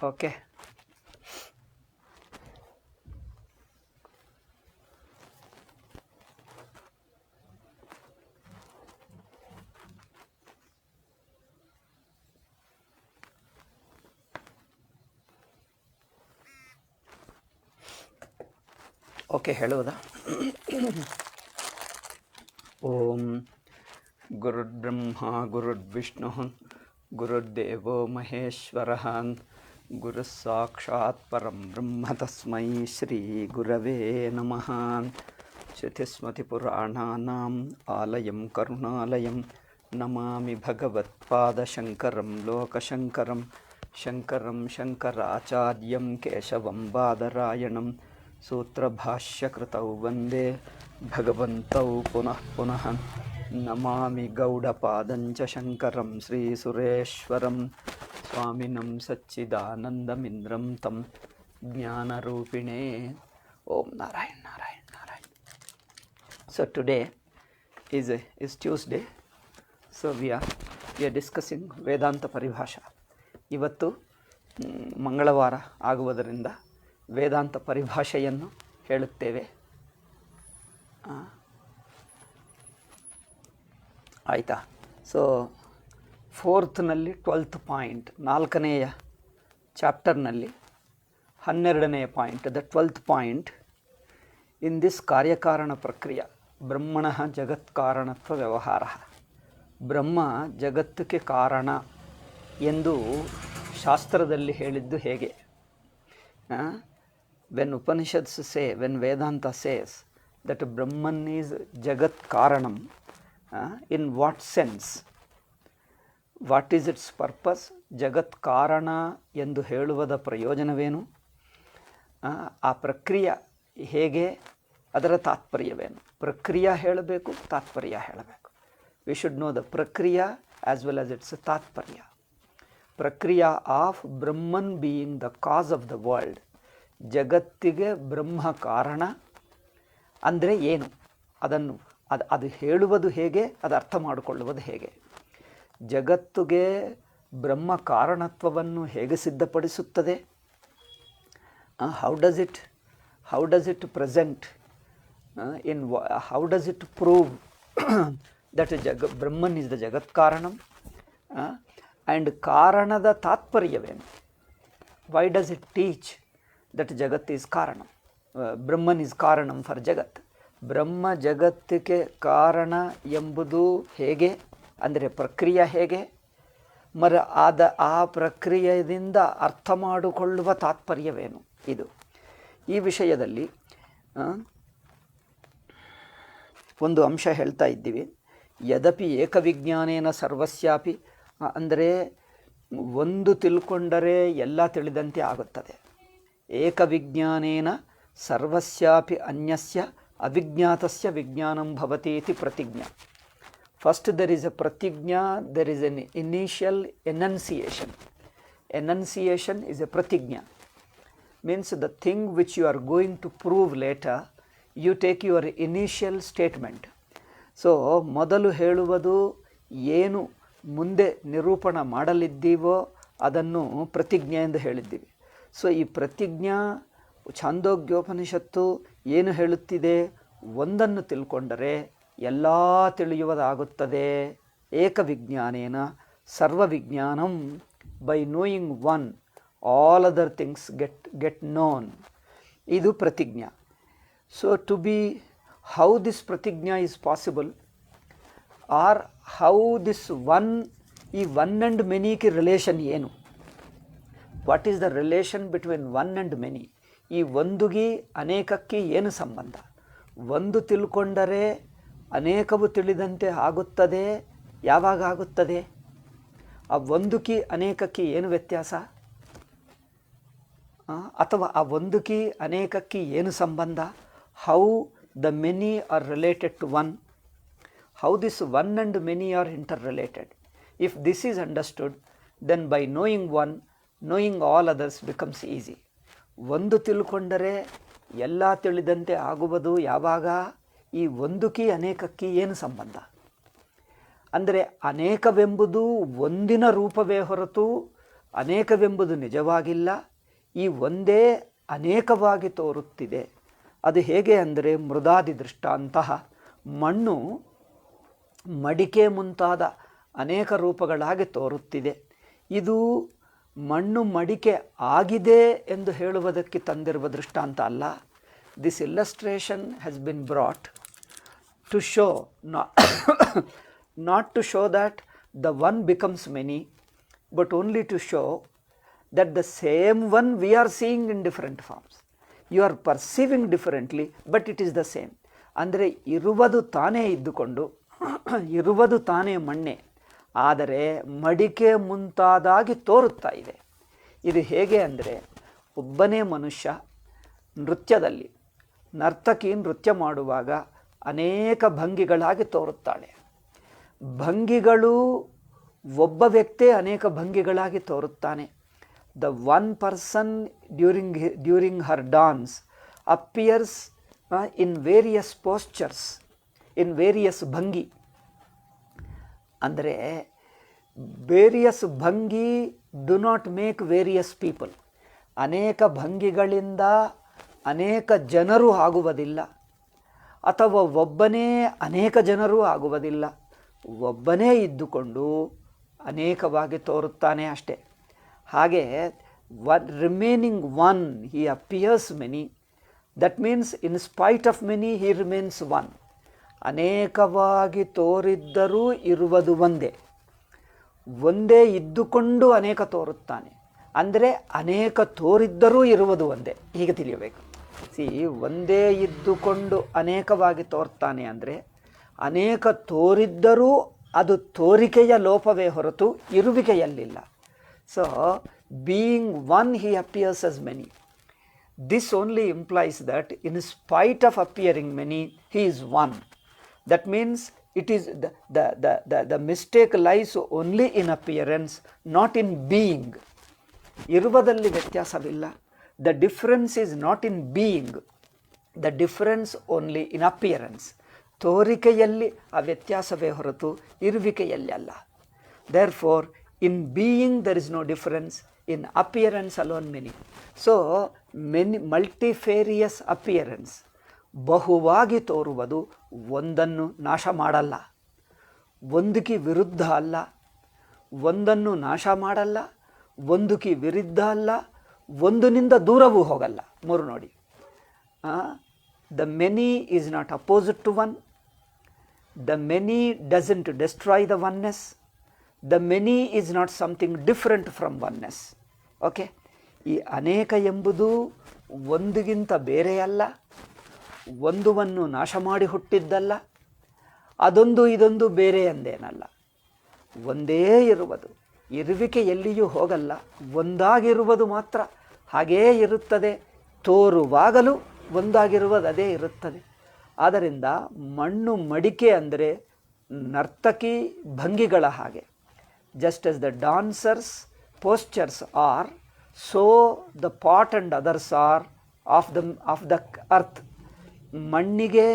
Okay. Okay, ಹೇಳುವುದಾ? ಓಂ ಗುರುರ್ಬ್ರಹ್ಮ ಗುರುರ್ವಿಷ್ಣು ಗುರುರ್ದೇವೋ ಮಹೇಶ್ವರ ಗುರುಃ ಸಾಕ್ಷಾತ್ ಪರಂ ಬ್ರಹ್ಮ ತಸ್ಮೈ ಶ್ರೀ ಗುರವೇ ನಮಃ. ಶ್ರುತಿಸ್ಮೃತಿಪುರಾಣಾನಾಂ ಆಲಯಂ ಕರುಣಾಲಯಂ ನಮಾಮಿ ಭಗವತ್ಪಾದಶಂಕರಂ ಲೋಕಶಂಕರಂ ಶಂಕರಂ ಶಂಕರಾಚಾರ್ಯಂ ಕೇಶವಂ ಬಾದರಾಯಣಂ ಸೂತ್ರಭಾಷ್ಯಕೃತೌ ವಂದೇ ಭಗವಂತೌ ಪುನಃ ಪುನಃ. ನಮಾಮಿ ಗೌಡಪಾದಂಚ ಶಂಕರಂ ಶ್ರೀಸುರೇಶ್ವರಂ ಸ್ವಾಮಿನಂ ಸಚ್ಚಿದಾನಂದಮಿಂದ್ರಂ ತಂ ಜ್ಞಾನರೂಪಿಣೇ. ಓಂ Narayana Narayana Narayana. So today is Tuesday. So we are discussing Vedanta Paribhasha. ಇವತ್ತು ಮಂಗಳವಾರ ಆಗುವುದರಿಂದ ವೇದಾಂತ ಪರಿಭಾಷೆಯನ್ನು ಹೇಳುತ್ತೇವೆ. ಆಯಿತಾ? ಸೊ ಫೋರ್ತ್ನಲ್ಲಿ 12th ಪಾಯಿಂಟ್, 4ನೆಯ ಚಾಪ್ಟರ್ನಲ್ಲಿ 12ನೆಯ point, the 12th point in this ಕಾರ್ಯಕಾರಣ ಪ್ರಕ್ರಿಯೆ ಬ್ರಹ್ಮಣ ಜಗತ್ಕಾರಣತ್ವ ವ್ಯವಹಾರ. ಬ್ರಹ್ಮ ಜಗತ್ತಿಗೆ ಕಾರಣ ಎಂದು ಶಾಸ್ತ್ರದಲ್ಲಿ ಹೇಳಿದ್ದು ಹೇಗೆ? When Upanishads say, when Vedanta says that Brahman is Jagat Karanam, in what sense? What is its purpose? Jagat Karana ಎಂದು ಹೇಳುವುದ ಪ್ರಯೋಜನವೇನು? ಆ ಪ್ರಕ್ರಿಯೆ ಹೇಗೆ? ಅದರ ತಾತ್ಪರ್ಯವೇನು? ಪ್ರಕ್ರಿಯೆ ಹೇಳಬೇಕು, ತಾತ್ಪರ್ಯ ಹೇಳಬೇಕು. We should know the ಪ್ರಕ್ರಿಯೆ as well as its ತಾತ್ಪರ್ಯ. ಪ್ರಕ್ರಿಯೆ of Brahman being the cause of the world. ಜಗತ್ತಿಗೆ ಬ್ರಹ್ಮ ಕಾರಣ ಅಂದರೆ ಏನು? ಅದನ್ನು ಅದು ಹೇಳುವುದು ಹೇಗೆ? ಅದು ಅರ್ಥ ಮಾಡಿಕೊಳ್ಳುವುದು ಹೇಗೆ? ಜಗತ್ತಿಗೆ ಬ್ರಹ್ಮ ಕಾರಣತ್ವವನ್ನು ಹೇಗೆ ಸಿದ್ಧಪಡಿಸುತ್ತದೆ? How does it present in how does it prove that Brahman is the ಜಗತ್ ಕಾರಣಂ? ಆ್ಯಂಡ್ ಕಾರಣದ ತಾತ್ಪರ್ಯವೇನು? Why does it teach that jagat is karanam, brahman is karanam for jagat. ಬ್ರಹ್ಮ ಜಗತ್ತಿಗೆ ಕಾರಣ ಎಂಬುದು ಹೇಗೆ ಅಂದರೆ ಪ್ರಕ್ರಿಯೆ ಹೇಗೆ? ಆ ಪ್ರಕ್ರಿಯೆಯಿಂದ ಅರ್ಥ ಮಾಡಿಕೊಳ್ಳುವ ತಾತ್ಪರ್ಯವೇನು? ಇದು ಈ ವಿಷಯದಲ್ಲಿ ಒಂದು ಅಂಶ ಹೇಳ್ತಾ ಇದ್ದೀವಿ. ಯದಪಿ ಏಕವಿಜ್ಞಾನೇನ ಸರ್ವಸ್ಯಾಪಿ ಅಂದರೆ ಒಂದು ತಿಳ್ಕೊಂಡರೆ ಎಲ್ಲ ತಿಳಿದಂತೆ ಆಗುತ್ತದೆ. ಏಕವಿಜ್ಞಾನೇನ ಸರ್ವಸ್ಯಾಪಿ ಅನ್ಯಸ್ಯ ಅವಿಜ್ಞಾತಸ್ಯ ವಿಜ್ಞಾನಂ ಭವತಿ ಇತಿ ಪ್ರತಿಜ್ಞಾ. ಫಸ್ಟ್ ದೆರ್ ಇಸ್ ಎ ಪ್ರತಿಜ್ಞಾ, there is an initial enunciation. Enunciation is a ಪ್ರತಿಜ್ಞಾ. Means the thing which you are going to prove later, you take your initial statement. So ಮೊದಲು ಹೇಳುವುದು ಏನು ಮುಂದೆ ನಿರೂಪಣ ಮಾಡಲಿದ್ದೀವೋ ಅದನ್ನು ಪ್ರತಿಜ್ಞೆ ಎಂದು ಹೇಳಿದ್ದೀವಿ. ಸೊ ಈ ಪ್ರತಿಜ್ಞಾ ಛಾಂದೋಗ್ಯೋಪನಿಷತ್ತು ಏನು ಹೇಳುತ್ತಿದೆ? ಒಂದನ್ನು ತಿಳ್ಕೊಂಡರೆ ಎಲ್ಲ ತಿಳಿಯುವುದಾಗುತ್ತದೆ. ಏಕವಿಜ್ಞಾನೇನ ಸರ್ವವಿಜ್ಞಾನಂ. By knowing one all other things get known. ಇದು ಪ್ರತಿಜ್ಞಾ. So to be how this ಪ್ರತಿಜ್ಞಾ is possible, or how this one, ಈ ಒನ್ ಆ್ಯಂಡ್ ಮೆನಿಗೆ ರಿಲೇಷನ್ ಏನು? What is the relation between one and many? ಈ ಒಂದುಗೆ ಅನೇಕಕ್ಕೆ ಏನು ಸಂಬಂಧ? ಒಂದು ತಿಳ್ಕೊಂಡರೆ ಅನೇಕವು ತಿಳಿದಂತೆ ಆಗುತ್ತದೆ. ಯಾವಾಗ ಆಗುತ್ತದೆ? ಆ ಒಂದುಕಿ ಅನೇಕಕ್ಕೆ ಏನು ವ್ಯತ್ಯಾಸ? ಅಥವಾ ಆ ಒಂದುಕಿ ಅನೇಕಕ್ಕೆ ಏನು ಸಂಬಂಧ? How the many are related to one? How this one and many are interrelated? If this is understood, then by knowing one, knowing all others becomes easy. ಒಂದು ತಿಳ್ಕೊಂಡರೆ ಎಲ್ಲ ತಿಳಿದಂತೆ ಆಗುವುದು ಯಾವಾಗ? ಈ ಒಂದುಕಿ ಅನೇಕಕ್ಕೆ ಏನು ಸಂಬಂಧ? ಅಂದರೆ ಅನೇಕವೆಂಬುದು ಒಂದಿನ ರೂಪವೇ ಹೊರತು ಅನೇಕವೆಂಬುದು ನಿಜವಾಗಿಲ್ಲ, ಈ ಒಂದೇ ಅನೇಕವಾಗಿ ತೋರುತ್ತಿದೆ. ಅದು ಹೇಗೆ ಅಂದರೆ ಮೃದಾದಿ ದೃಷ್ಟಾಂತಹ, ಮಣ್ಣು ಮಡಿಕೆ ಮುಂತಾದ ಅನೇಕ ರೂಪಗಳಾಗಿ ತೋರುತ್ತಿದೆ. ಇದು ಮಣ್ಣು ಮಡಿಕೆ ಆಗಿದೆ ಎಂದು ಹೇಳುವುದಕ್ಕೆ ತಂದಿರುವ ದೃಷ್ಟಾಂತ ಅಲ್ಲ. This illustration has been brought to show not to show that the one becomes many, but only to show that the same one we are seeing in different forms. You are perceiving differently, but it is the same. ಅಂದರೆ ಇರುವುದು ತಾನೇ ಇದ್ದುಕೊಂಡು ಇರುವುದು ತಾನೇ ಮಣ್ಣೆ, ಆದರೆ ಮಡಿಕೆ ಮುಂತಾದಾಗಿ ತೋರುತ್ತಾ ಇದೆ. ಇದು ಹೇಗೆ ಅಂದರೆ, ಒಬ್ಬನೇ ಮನುಷ್ಯ ನೃತ್ಯದಲ್ಲಿ, ನರ್ತಕಿ ನೃತ್ಯ ಮಾಡುವಾಗ ಅನೇಕ ಭಂಗಿಗಳಾಗಿ ತೋರುತ್ತಾಳೆ. ಭಂಗಿಗಳು ಒಬ್ಬ ವ್ಯಕ್ತಿ ಅನೇಕ ಭಂಗಿಗಳಾಗಿ ತೋರುತ್ತಾನೆ. The one person during her dance appears in various postures, in various ಭಂಗಿ. ಅಂದರೆ ವೇರಿಯಸ್ ಭಂಗಿ do not make various people. ಅನೇಕ ಭಂಗಿಗಳಿಂದ ಅನೇಕ ಜನರು ಆಗುವುದಿಲ್ಲ, ಅಥವಾ ಒಬ್ಬನೇ ಅನೇಕ ಜನರೂ ಆಗುವುದಿಲ್ಲ. ಒಬ್ಬನೇ ಇದ್ದುಕೊಂಡು ಅನೇಕವಾಗಿ ತೋರುತ್ತಾನೆ ಅಷ್ಟೇ. ಹಾಗೆ remaining one he appears many, that means in spite of many he remains one. ಅನೇಕವಾಗಿ ತೋರಿದ್ದರೂ ಇರುವುದು ಒಂದೇ, ಒಂದೇ ಇದ್ದುಕೊಂಡು ಅನೇಕ ತೋರುತ್ತಾನೆ. ಅಂದರೆ ಅನೇಕ ತೋರಿದ್ದರೂ ಇರುವುದು ಒಂದೇ, ಹೀಗೆ ತಿಳಿಯಬೇಕು. ಒಂದೇ ಇದ್ದುಕೊಂಡು ಅನೇಕವಾಗಿ ತೋರ್ತಾನೆ ಅಂದರೆ, ಅನೇಕ ತೋರಿದ್ದರೂ ಅದು ತೋರಿಕೆಯ ಲೋಪವೇ ಹೊರತು ಇರುವಿಕೆಯಲ್ಲಿಲ್ಲ. So being one he appears as many. This only implies that in spite of appearing many, he is one. That means it is the mistake lies only in appearance, not in being. ಇರುವುದಲ್ಲಿ ವ್ಯತ್ಯಾಸವಿಲ್ಲ. The difference is not in being, the difference only in appearance. ತೋರಿಕೆಯಲ್ಲಿ ಆ ವ್ಯತ್ಯಾಸವೇ ಹೊರತು ಇರುವಿಕೆಯಲ್ಲಿ ಅಲ್ಲ. Therefore, in being there is no difference, in appearance alone many. So, many multifarious appearance, ಬಹುವಾಗಿ ತೋರುವುದು ಒಂದನ್ನು ನಾಶ ಮಾಡಲ್ಲ, ಒಂದಕ್ಕೆ ವಿರುದ್ಧ ಅಲ್ಲ. ಒಂದನ್ನು ನಾಶ ಮಾಡಲ್ಲ, ಒಂದಕ್ಕೆ ವಿರುದ್ಧ ಅಲ್ಲ, ಒಂದನಿಂದ ದೂರವೂ ಹೋಗಲ್ಲ. ಮೂರು ನೋಡಿ, the many is not opposite to one, the many doesn't destroy the oneness, the many is not something different from oneness. Okay, ಈ ಅನೇಕ ಎಂಬುದು ಒಂದಿಗಿಂತ ಬೇರೆಯಲ್ಲ, ಒಂದುವನ್ನು ನಾಶ ಮಾಡಿ ಹುಟ್ಟಿದ್ದಲ್ಲ, ಅದೊಂದು ಇದೊಂದು ಬೇರೆ ಎಂದೇನಲ್ಲ, ಒಂದೇ ಇರುವುದು. ಇರುವಿಕೆ ಎಲ್ಲಿಯೂ ಹೋಗಲ್ಲ, ಒಂದಾಗಿರುವುದು ಮಾತ್ರ ಹಾಗೇ ಇರುತ್ತದೆ. ತೋರುವಾಗಲೂ ಒಂದಾಗಿರುವುದು ಅದೇ ಇರುತ್ತದೆ. ಆದ್ದರಿಂದ ಮಣ್ಣು ಮಡಿಕೆ ಅಂದರೆ ನರ್ತಕಿ ಭಂಗಿಗಳ ಹಾಗೆ. Just as the dancers postures are, so the pot and others are of the earth. ಮಣ್ಣಿಗೆ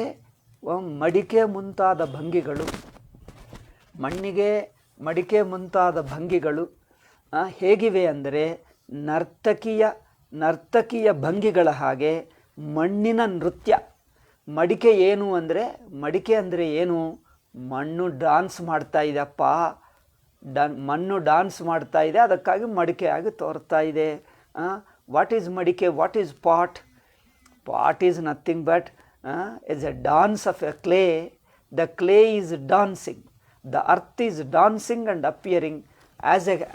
ಮಡಿಕೆ ಮುಂತಾದ ಭಂಗಿಗಳು, ಮಣ್ಣಿಗೆ ಮಡಿಕೆ ಮುಂತಾದ ಭಂಗಿಗಳು ಹೇಗಿವೆ ಅಂದರೆ ನರ್ತಕಿಯ ಭಂಗಿಗಳ ಹಾಗೆ ಮಣ್ಣಿನ ನೃತ್ಯ. ಮಡಿಕೆ ಏನು ಅಂದರೆ, ಮಡಿಕೆ ಅಂದರೆ ಏನು? ಮಣ್ಣು ಡಾನ್ಸ್ ಮಾಡ್ತಾ ಇದೆಯಪ್ಪ, ಮಣ್ಣು ಡಾನ್ಸ್ ಮಾಡ್ತಾ ಇದೆ, ಅದಕ್ಕಾಗಿ ಮಡಿಕೆಯಾಗಿ ತೋರ್ತಾ ಇದೆ. ವಾಟ್ ಈಸ್ ಮಡಿಕೆ? What is pot? Pot is nothing but is A dance of A clay. The clay is dancing, the earth is dancing and appearing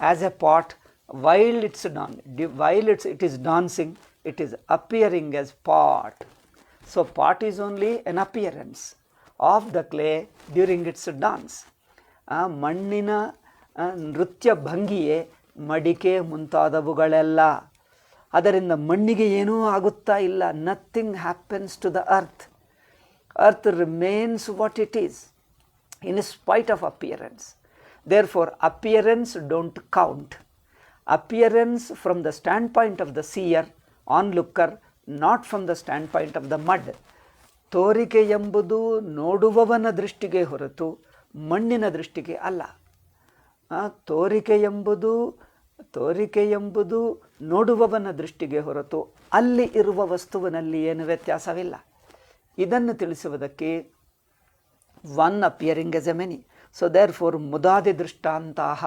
as a pot. while it is dancing, it is appearing as pot. So pot is only an appearance of the clay during its dance. ಮಣ್ಣಿನ ನೃತ್ಯ ಭಂಗಿಯೇ ಮಡಿಕೆ ಮುಂತಾದವುಗಳೆಲ್ಲ. ಅದರಿಂದ ಮಣ್ಣಿಗೆ ಏನೂ ಆಗುತ್ತಾ ಇಲ್ಲ. Nothing happens to the earth. Earth remains what it is in spite of appearance. Therefore appearance don't count. Appearance from the standpoint of the seer, onlooker, not from the standpoint of the mud. ತೋರಿಕೆ ಎಂಬುದು ನೋಡುವವನ ದೃಷ್ಟಿಗೆ ಹೊರತು ಮಣ್ಣಿನ ದೃಷ್ಟಿಗೆ ಅಲ್ಲ. ತೋರಿಕೆ ಎಂಬುದು ತೋರಿಕೆ ಎಂಬುದು ನೋಡುವವನ ದೃಷ್ಟಿಗೆ ಹೊರತು ಅಲ್ಲಿ ಇರುವ ವಸ್ತುವಿನಲ್ಲಿ ಏನು ವ್ಯತ್ಯಾಸವಿಲ್ಲ. ಇದನ್ನು ತಿಳಿಸುವುದಕ್ಕೆ one appearing as a many. So therefore ಮುದಾದಿ ದೃಷ್ಟಾಂತಹ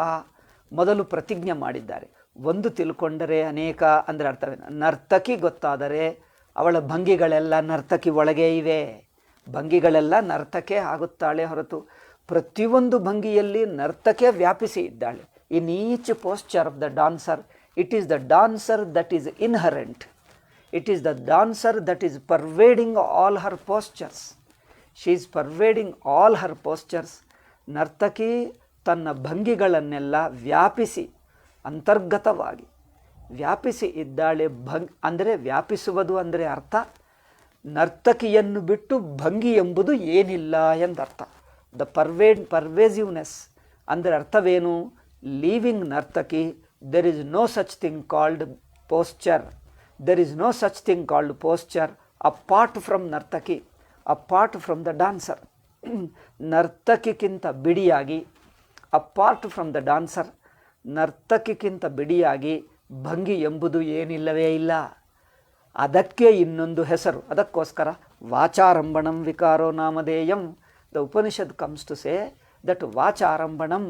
ಮೊದಲು ಪ್ರತಿಜ್ಞೆ ಮಾಡಿದ್ದಾರೆ. ಒಂದು ತಿಳ್ಕೊಂಡರೆ ಅನೇಕ ಅಂದರೆ ಅರ್ಥವೇನು? ನರ್ತಕಿ ಗೊತ್ತಾದರೆ ಅವಳ ಭಂಗಿಗಳೆಲ್ಲ ನರ್ತಕಿ ಒಳಗೆ ಇವೆ. ಭಂಗಿಗಳೆಲ್ಲ ನರ್ತಕೆ ಆಗುತ್ತಾಳೆ ಹೊರತು ಪ್ರತಿಯೊಂದು ಭಂಗಿಯಲ್ಲಿ ನರ್ತಕೆ ವ್ಯಾಪಿಸಿ ಇದ್ದಾಳೆ. In each posture of the dancer it is the dancer that is inherent. It is the dancer that is pervading all her postures. She is pervading all her postures. ನರ್ತಕಿ ತನ್ನ ಭಂಗಿಗಳನ್ನೆಲ್ಲ ವ್ಯಾಪಿಸಿ ಅಂತರ್ಗತವಾಗಿ ವ್ಯಾಪಿಸಿ ಇದ್ದಾಳೆ. ಅಂದರೆ ವ್ಯಾಪಿಸುವುದು ಅಂದರೆ ಅರ್ಥ ನರ್ತಕಿಯನ್ನು ಬಿಟ್ಟು ಭಂಗಿ ಎಂಬುದು ಏನಿಲ್ಲ ಎಂದರ್ಥ. ದ ಪರ್ವೇಸಿವ್ನೆಸ್ ಅಂದರೆ ಅರ್ಥವೇನು? ಲೀವಿಂಗ್ ನರ್ತಕಿ there is no such thing called posture. There is no such thing called posture apart from ನರ್ತಕಿ, ಅಪಾರ್ಟ್ ಫ್ರಮ್ ದ ಡಾನ್ಸರ್. ನರ್ತಕಿಗಿಂತ ಬಿಡಿಯಾಗಿ, ಅಪಾರ್ಟ್ ಫ್ರಮ್ ದ ಡಾನ್ಸರ್, ನರ್ತಕಿಗಿಂತ ಬಿಡಿಯಾಗಿ ಭಂಗಿ ಎಂಬುದು ಏನಿಲ್ಲವೇ ಇಲ್ಲ. ಅದಕ್ಕೆ ಇನ್ನೊಂದು ಹೆಸರು. ಅದಕ್ಕೋಸ್ಕರ ವಾಚಾರಂಭಣಂ ವಿಕಾರೋ ನಾಮಧೇಯಂ. The Upanishad comes to say that ವಾಚಾರಂಭಣಂ.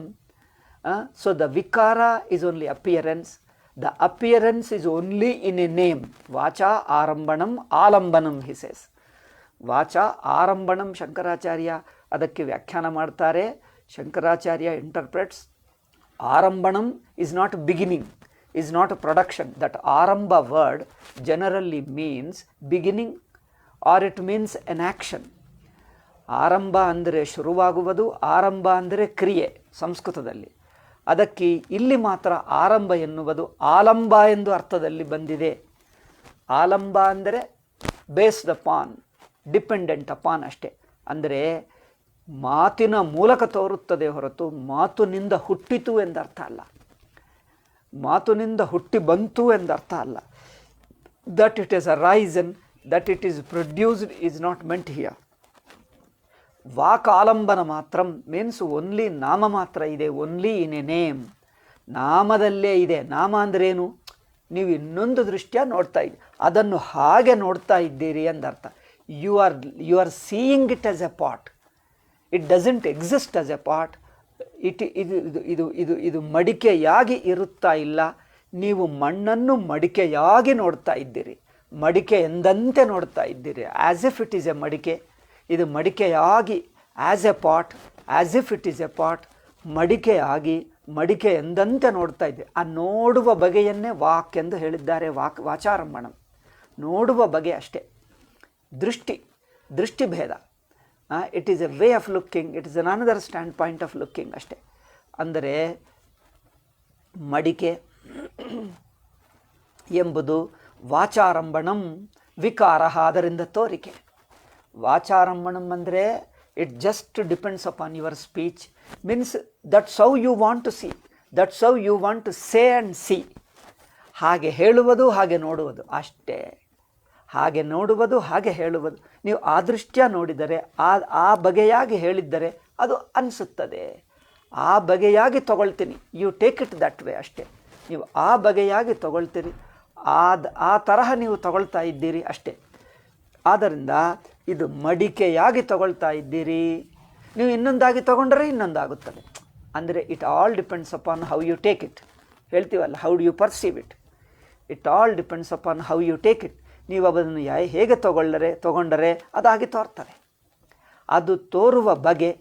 ಸೊ ದ ವಿಕಾರ is only appearance. The appearance is only in a name. ವಾಚಾ ಆರಂಭಣಂ ಆಲಂಬನಂ ಹಿ ಸೇಸ್. ವಾಚಾ ಆರಂಭಣಂ ಶಂಕರಾಚಾರ್ಯ ಅದಕ್ಕೆ ವ್ಯಾಖ್ಯಾನ ಮಾಡ್ತಾರೆ. ಶಂಕರಾಚಾರ್ಯ ಇಂಟರ್ಪ್ರೆಟ್ಸ್ ಆರಂಭಣಂ is not beginning, is not a production. That arambha word generally means beginning or it means an action. ಆರಂಭ ಅಂದರೆ ಶುರುವಾಗುವುದು, ಆರಂಭ ಅಂದರೆ ಕ್ರಿಯೆ ಸಂಸ್ಕೃತದಲ್ಲಿ. ಅದಕ್ಕೆ ಇಲ್ಲಿ ಮಾತ್ರ ಆರಂಭ ಎನ್ನುವುದು ಆಲಂಬ ಎಂದು ಅರ್ಥದಲ್ಲಿ ಬಂದಿದೆ. ಆಲಂಬ ಅಂದರೆ ಬೇಸ್ಡ್ ಅಪಾನ್, ಡಿಪೆಂಡೆಂಟ್ ಅಪಾನ್ ಅಷ್ಟೇ. ಅಂದರೆ ಮಾತಿನ ಮೂಲಕ ತೋರುತ್ತದೆ ಹೊರತು ಮಾತಿನಿಂದ ಹುಟ್ಟಿತು ಎಂದರ್ಥ ಅಲ್ಲ, ಮಾತಿನಿಂದ ಹುಟ್ಟಿ ಬಂತು ಎಂದರ್ಥ ಅಲ್ಲ. That it is a risen, that it is produced is not meant here. ವಾಕಾಲಂಬನ ಮಾತ್ರ ಮೀನ್ಸ್ ಓನ್ಲಿ ನಾಮ ಮಾತ್ರ ಇದೆ, ಓನ್ಲಿ ಇನ್ ಎ ನೇಮ್. ನಾಮದಲ್ಲೇ ಇದೆ. ನಾಮ ಅಂದ್ರೇನು? ನೀವು ಇನ್ನೊಂದು ದೃಷ್ಟಿಯ ನೋಡ್ತಾ ಇದ್ದೀರಿ, ಅದನ್ನು ಹಾಗೆ ನೋಡ್ತಾ ಇದ್ದೀರಿ ಎಂದರ್ಥ. You are seeing it as a pot. It doesn't exist as a pot. ಇದು ಮಡಿಕೆಯಾಗಿ ಇರುತ್ತಾ ಇಲ್ಲ. ನೀವು ಮಣ್ಣನ್ನು ಮಡಿಕೆಯಾಗಿ ನೋಡ್ತಾ ಇದ್ದೀರಿ, ಮಡಿಕೆ ಎಂದಂತೆ ನೋಡ್ತಾ ಇದ್ದೀರಿ, as if it is a ಮಡಿಕೆ. ಇದು ಮಡಿಕೆಯಾಗಿ as a pot, as if it is a pot, ಮಡಿಕೆಯಾಗಿ ಮಡಿಕೆ ಎಂದಂತೆ ನೋಡ್ತಾ ಇದ್ದೀರಿ. ಆ ನೋಡುವ ಬಗೆಯನ್ನೇ ವಾಕ್ ಎಂದು ಹೇಳಿದ್ದಾರೆ. ವಾಚಾರಂಭಣಂ ನೋಡುವ ಬಗೆ ಅಷ್ಟೇ. ದೃಷ್ಟಿ ಭೇದ. It is A way of looking, it is an another stand point of looking ಅಷ್ಟೇ. ಅಂದರೆ ಮಡಿಕೆ ಎಂಬುದು ವಾಚಾರಂಭಣಂ ವಿಕಾರ, ಅದರಿಂದ ತೋರಿಕೆ. ವಾಚಾರಂಭಣಂ ಅಂದರೆ it just depends upon your speech. Means that's how you want to see, that's how you want to say and see. ಹಾಗೆ ಹೇಳುವುದು, ಹಾಗೆ ನೋಡುವುದು ಅಷ್ಟೇ. ಹಾಗೆ ನೋಡುವುದು, ಹಾಗೆ ಹೇಳುವುದು. ನೀವು ಆ ದೃಷ್ಟ್ಯ ನೋಡಿದರೆ, ಆ ಬಗೆಯಾಗಿ ಹೇಳಿದ್ದರೆ ಅದು ಅನಿಸುತ್ತದೆ. ಆ ಬಗೆಯಾಗಿ ತಗೊಳ್ತೀನಿ, you take it that way ಅಷ್ಟೇ. ನೀವು ಆ ಬಗೆಯಾಗಿ ತಗೊಳ್ತೀರಿ, ಆ ತರಹ ನೀವು ತಗೊಳ್ತಾ ಇದ್ದೀರಿ ಅಷ್ಟೇ. ಆದ್ದರಿಂದ ಇದು ಮಡಿಕೆಯಾಗಿ ತಗೊಳ್ತಾ ಇದ್ದೀರಿ. ನೀವು ಇನ್ನೊಂದಾಗಿ ತಗೊಂಡರೆ ಇನ್ನೊಂದಾಗುತ್ತದೆ. ಅಂದರೆ it all depends upon how you take it. ಹೇಳ್ತೀವಲ್ಲ, how do you perceive it. It all depends upon how you take it. ನೀವು ಅದನ್ನು ಹೇಗೆ ತಗೊಂಡರೆ ಅದಾಗಿ ತೋರ್ತದೆ. ಅದು ತೋರುವ ಬಗೆ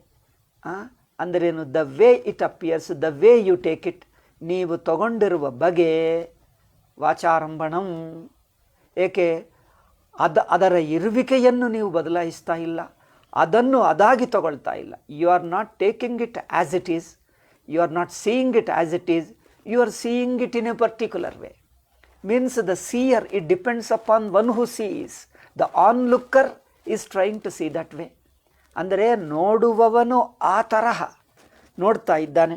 ಅಂದರೇನು? The way it appears, the way you take it. ನೀವು ತಗೊಂಡಿರುವ ಬಗೆ ವಾಚಾರಂಭಣಂ. ಏಕೆ? ಅದರ ಇರುವಿಕೆಯನ್ನು ನೀವು ಬದಲಾಯಿಸ್ತಾ ಇಲ್ಲ, ಅದನ್ನು ಅದಾಗಿ ತಗೊಳ್ತಾ ಇಲ್ಲ. You are not taking it as it is, you are not seeing it as it is, you are seeing it in a particular way. Means the seer, it depends upon one who sees. The onlooker is trying to see that way. ಅಂದರೆ ನೋಡುವವನು ಆ ತರಹ ನೋಡ್ತಾ ಇದ್ದಾನೆ.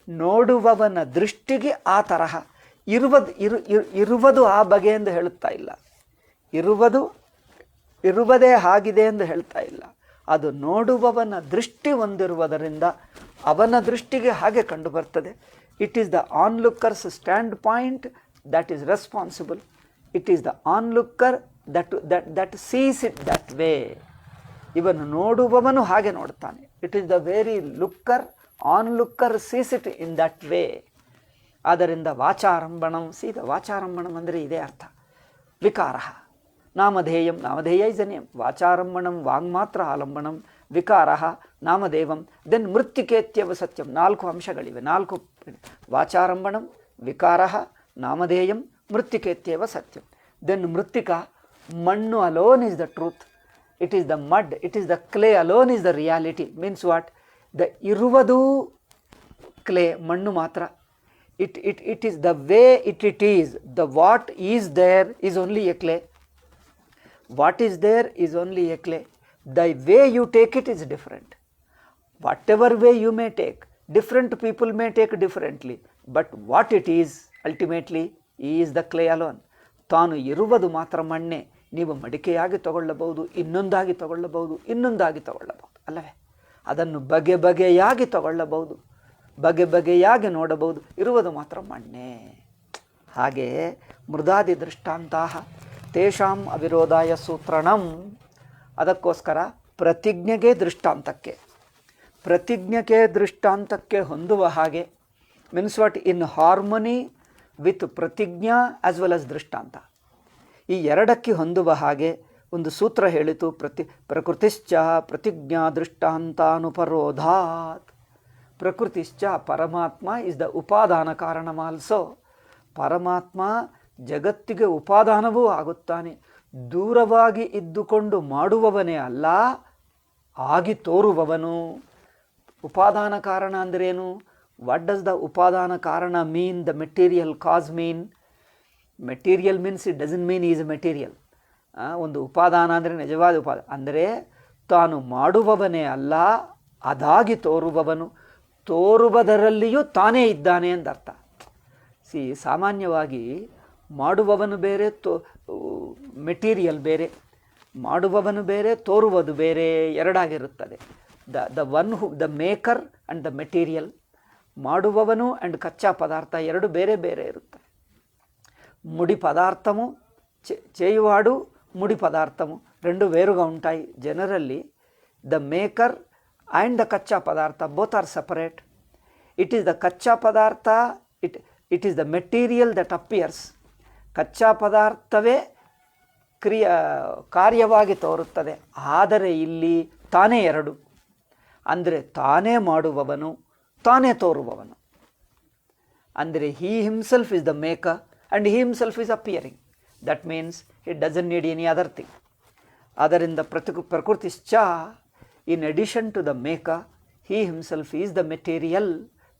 ನೋಡುವವನ ದೃಷ್ಟಿಗೆ ಆ ತರಹ ಇರುವುದು ಆ ಬಗೆ ಎಂದು ಹೇಳುತ್ತಾ ಇಲ್ಲ. ಇರುವುದೇ ಆಗಿದೆ ಎಂದು ಹೇಳ್ತಾ ಇಲ್ಲ. ಅದು ನೋಡುವವನ ದೃಷ್ಟಿ ಹೊಂದಿರುವುದರಿಂದ ಅವನ ದೃಷ್ಟಿಗೆ ಹಾಗೆ ಕಂಡು ಬರ್ತದೆ. It is the onlooker's standpoint that is responsible. It is the onlooker that sees it that way. ಇವನು ನೋಡುವವನು ಹಾಗೆ ನೋಡ್ತಾನೆ. It is the very looker, onlooker sees it in that way. ಆದ್ದರಿಂದ ವಾಚಾರಂಭಣಂ, ಸೀದ ವಾಚಾರಂಭಣಂ ಅಂದರೆ ಇದೇ ಅರ್ಥ. ವಿಕಾರ ನಾಮಧೇಯಂ, ನಾಮಧೇಯ ಇಸ್ ಅ ನೇಮ್. ವಾಚಾರಂಭಣಂ ವಾಂಗ್ಮಾತ್ರ ಆಲಂಬಣಂ, ವಿಕಾರ ನಾಮದೇವಂ, ದೆನ್ ಮೃತ್ತಿಕೇತ್ಯವ ಸತ್ಯಂ. 4 ಅಂಶಗಳಿವೆ, 4. ವಾಚಾರಂಭಣಂ, ವಿಕಾರ, ನಾಮಧೇಯಂ, ಮೃತ್ತಿಕೇತ್ಯವ ಸತ್ಯಂ. ದೆನ್ ಮೃತ್ತಿಕಾ, ಮಣ್ಣು alone is the truth. It is the mud, it is the clay alone is the reality. Means what? The ಇರುವುದು clay, ಮಣ್ಣು ಮಾತ್ರ. It is the way it is. The what is there is only a clay. What is there is only a clay. The way you take it is different. Whatever way you may take, different people may take differently. But what it is ultimately is the clay alone. ತಾನು ಇರುವುದು ಮಾತ್ರ ಮಣ್ಣೆ. ನೀವು ಮಡಿಕೆಯಾಗಿ ತಗೊಳ್ಳಬಹುದು, ಇನ್ನೊಂದಾಗಿ ತಗೊಳ್ಳಬಹುದು, ಇನ್ನೊಂದಾಗಿ ತಗೊಳ್ಳಬಹುದು ಅಲ್ಲವೇ? ಅದನ್ನು ಬಗೆ ಬಗೆಯಾಗಿ ತಗೊಳ್ಳಬಹುದು, ಬಗೆ ಬಗೆಯಾಗಿ ನೋಡಬಹುದು. ಇರುವುದು ಮಾತ್ರ ಮಣ್ಣೆ. ಹಾಗೆ ಮೃದಾದಿ ದೃಷ್ಟಾಂತಹ ತೇಷಾಂ ಅವಿರೋಧಾಯ ಸೂತ್ರಣಂ. ಅದಕ್ಕೋಸ್ಕರ ಪ್ರತಿಜ್ಞೆಗೆ ದೃಷ್ಟಾಂತಕ್ಕೆ ಹೊಂದುವ ಹಾಗೆ, means what, in harmony with ಪ್ರತಿಜ್ಞಾ ಆಸ್ ವೆಲ್ ಆಸ್ ದೃಷ್ಟಾಂತ. ಈ ಎರಡಕ್ಕೆ ಹೊಂದುವ ಹಾಗೆ ಒಂದು ಸೂತ್ರ ಹೇಳಿತು. ಪ್ರಕೃತಿಶ್ಚ ಪ್ರತಿಜ್ಞಾ ದೃಷ್ಟಾಂತಾನುಪರೋಧಾತ್. ಪ್ರಕೃತಿಶ್ಚ, ಪರಮಾತ್ಮ ಇಸ್ ದ ಉಪಾದಾನ ಕಾರಣಂ ಆಲ್ಸೋ. ಪರಮಾತ್ಮ ಜಗತ್ತಿಗೆ ಉಪಾದಾನವೂ ಆಗುತ್ತಾನೆ. ದೂರವಾಗಿ ಇದ್ದುಕೊಂಡು ಮಾಡುವವನೇ ಅಲ್ಲ, ಆಗಿ ತೋರುವವನು. ಉಪಾದಾನ ಕಾರಣ ಅಂದ್ರೇನು? ವಾಟ್ ಡಸ್ ದ ಉಪಾದಾನ ಕಾರಣ mean? The material cause mean. Material means it doesn't mean is a material. ಒಂದು ಉಪಾದಾನ ಅಂದರೆ ನಿಜವಾದ ಉಪಾದಾನ ಅಂದರೆ ತಾನು ಮಾಡುವವನೇ ಅಲ್ಲ, ಅದಾಗಿ ತೋರುವವನು. ತೋರುವುದರಲ್ಲಿಯೂ ತಾನೇ ಇದ್ದಾನೆ ಎಂದರ್ಥ. ಸಾಮಾನ್ಯವಾಗಿ ಮಾಡುವವನು ಬೇರೆ, ಮೆಟೀರಿಯಲ್ ಬೇರೆ. ಮಾಡುವವನು ಬೇರೆ, ತೋರುವುದು ಬೇರೆ, ಎರಡಾಗಿರುತ್ತದೆ. The maker and the material, ಮಾಡುವವನು ಆ್ಯಂಡ್ ಕಚ್ಚಾ ಪದಾರ್ಥ ಎರಡು ಬೇರೆ ಬೇರೆ ಇರುತ್ತೆ. ముడి పదార్థము, చేయువాడు ముడి పదార్థము రెండు వేరుగా ఉంటాయి. Generally the maker and the kachcha padartha both are separate. It is the kachcha padartha, it is the material that appears. ಕಚ್ಚಾ ಪದಾರ್ಥವೇ ಕಾರ್ಯವಾಗಿ ತೋರುತ್ತದೆ. ಆದರೆ ಇಲ್ಲಿ ತಾನೇ ಎರಡು, ಅಂದರೆ ತಾನೇ ಮಾಡುವವನು, ತಾನೇ ತೋರುವವನು. ಅಂದರೆ ಹಿ himself is the maker and he himself is appearing. That means he doesn't need any other thing. ಅದರಿಂದ ಪ್ರಕೃತಿಶ್ಚ, in addition to the maker, he himself is the material.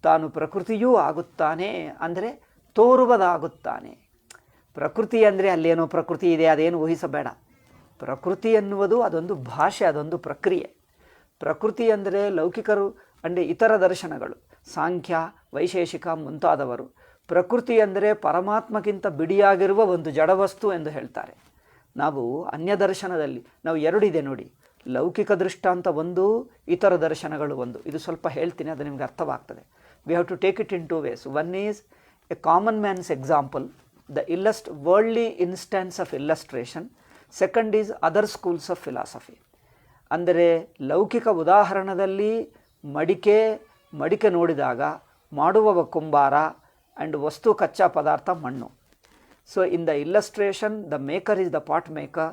ತಾನು ಪ್ರಕೃತಿಯೂ ಆಗುತ್ತಾನೆ, ಅಂದರೆ ತೋರುವುದಾಗುತ್ತಾನೆ. ಪ್ರಕೃತಿ ಅಂದರೆ ಅಲ್ಲೇನೋ ಪ್ರಕೃತಿ ಇದೆ ಅದೇನು ಊಹಿಸಬೇಡ. ಪ್ರಕೃತಿ ಎನ್ನುವುದು ಅದೊಂದು ಭಾಷೆ, ಅದೊಂದು ಪ್ರಕ್ರಿಯೆ. ಪ್ರಕೃತಿ ಅಂದರೆ ಲೌಕಿಕರು ಅಂದರೆ ಇತರ ದರ್ಶನಗಳು, ಸಾಂಖ್ಯ, ವೈಶೇಷಿಕ ಮುಂತಾದವರು ಪ್ರಕೃತಿ ಅಂದರೆ ಪರಮಾತ್ಮಕ್ಕಿಂತ ಬಿಡಿಯಾಗಿರುವ ಒಂದು ಜಡವಸ್ತು ಎಂದು ಹೇಳ್ತಾರೆ. ನಾವು ಅನ್ಯ ದರ್ಶನದಲ್ಲಿ ನಾವು ಎರಡಿದೆ ನೋಡಿ, ಲೌಕಿಕ ದೃಷ್ಟಾಂತ ಒಂದು, ಇತರ ದರ್ಶನಗಳು ಒಂದು. ಇದು ಸ್ವಲ್ಪ ಹೇಳ್ತೀನಿ, ಅದು ನಿಮಗೆ ಅರ್ಥವಾಗ್ತದೆ. We have to take it in 2 ways. One is a common man's example, the worldly instance of illustration. Second is other schools of philosophy. ಅಂದರೆ ಲೌಕಿಕ ಉದಾಹರಣದಲ್ಲಿ ಮಡಿಕೆ ನೋಡಿದಾಗ ಮಾಡುವವ ಕುಂಬಾರ and ವಸ್ತು ಕಚ್ಚಾ ಪದಾರ್ಥ ಮಣ್ಣು. So in the illustration the maker is the pot maker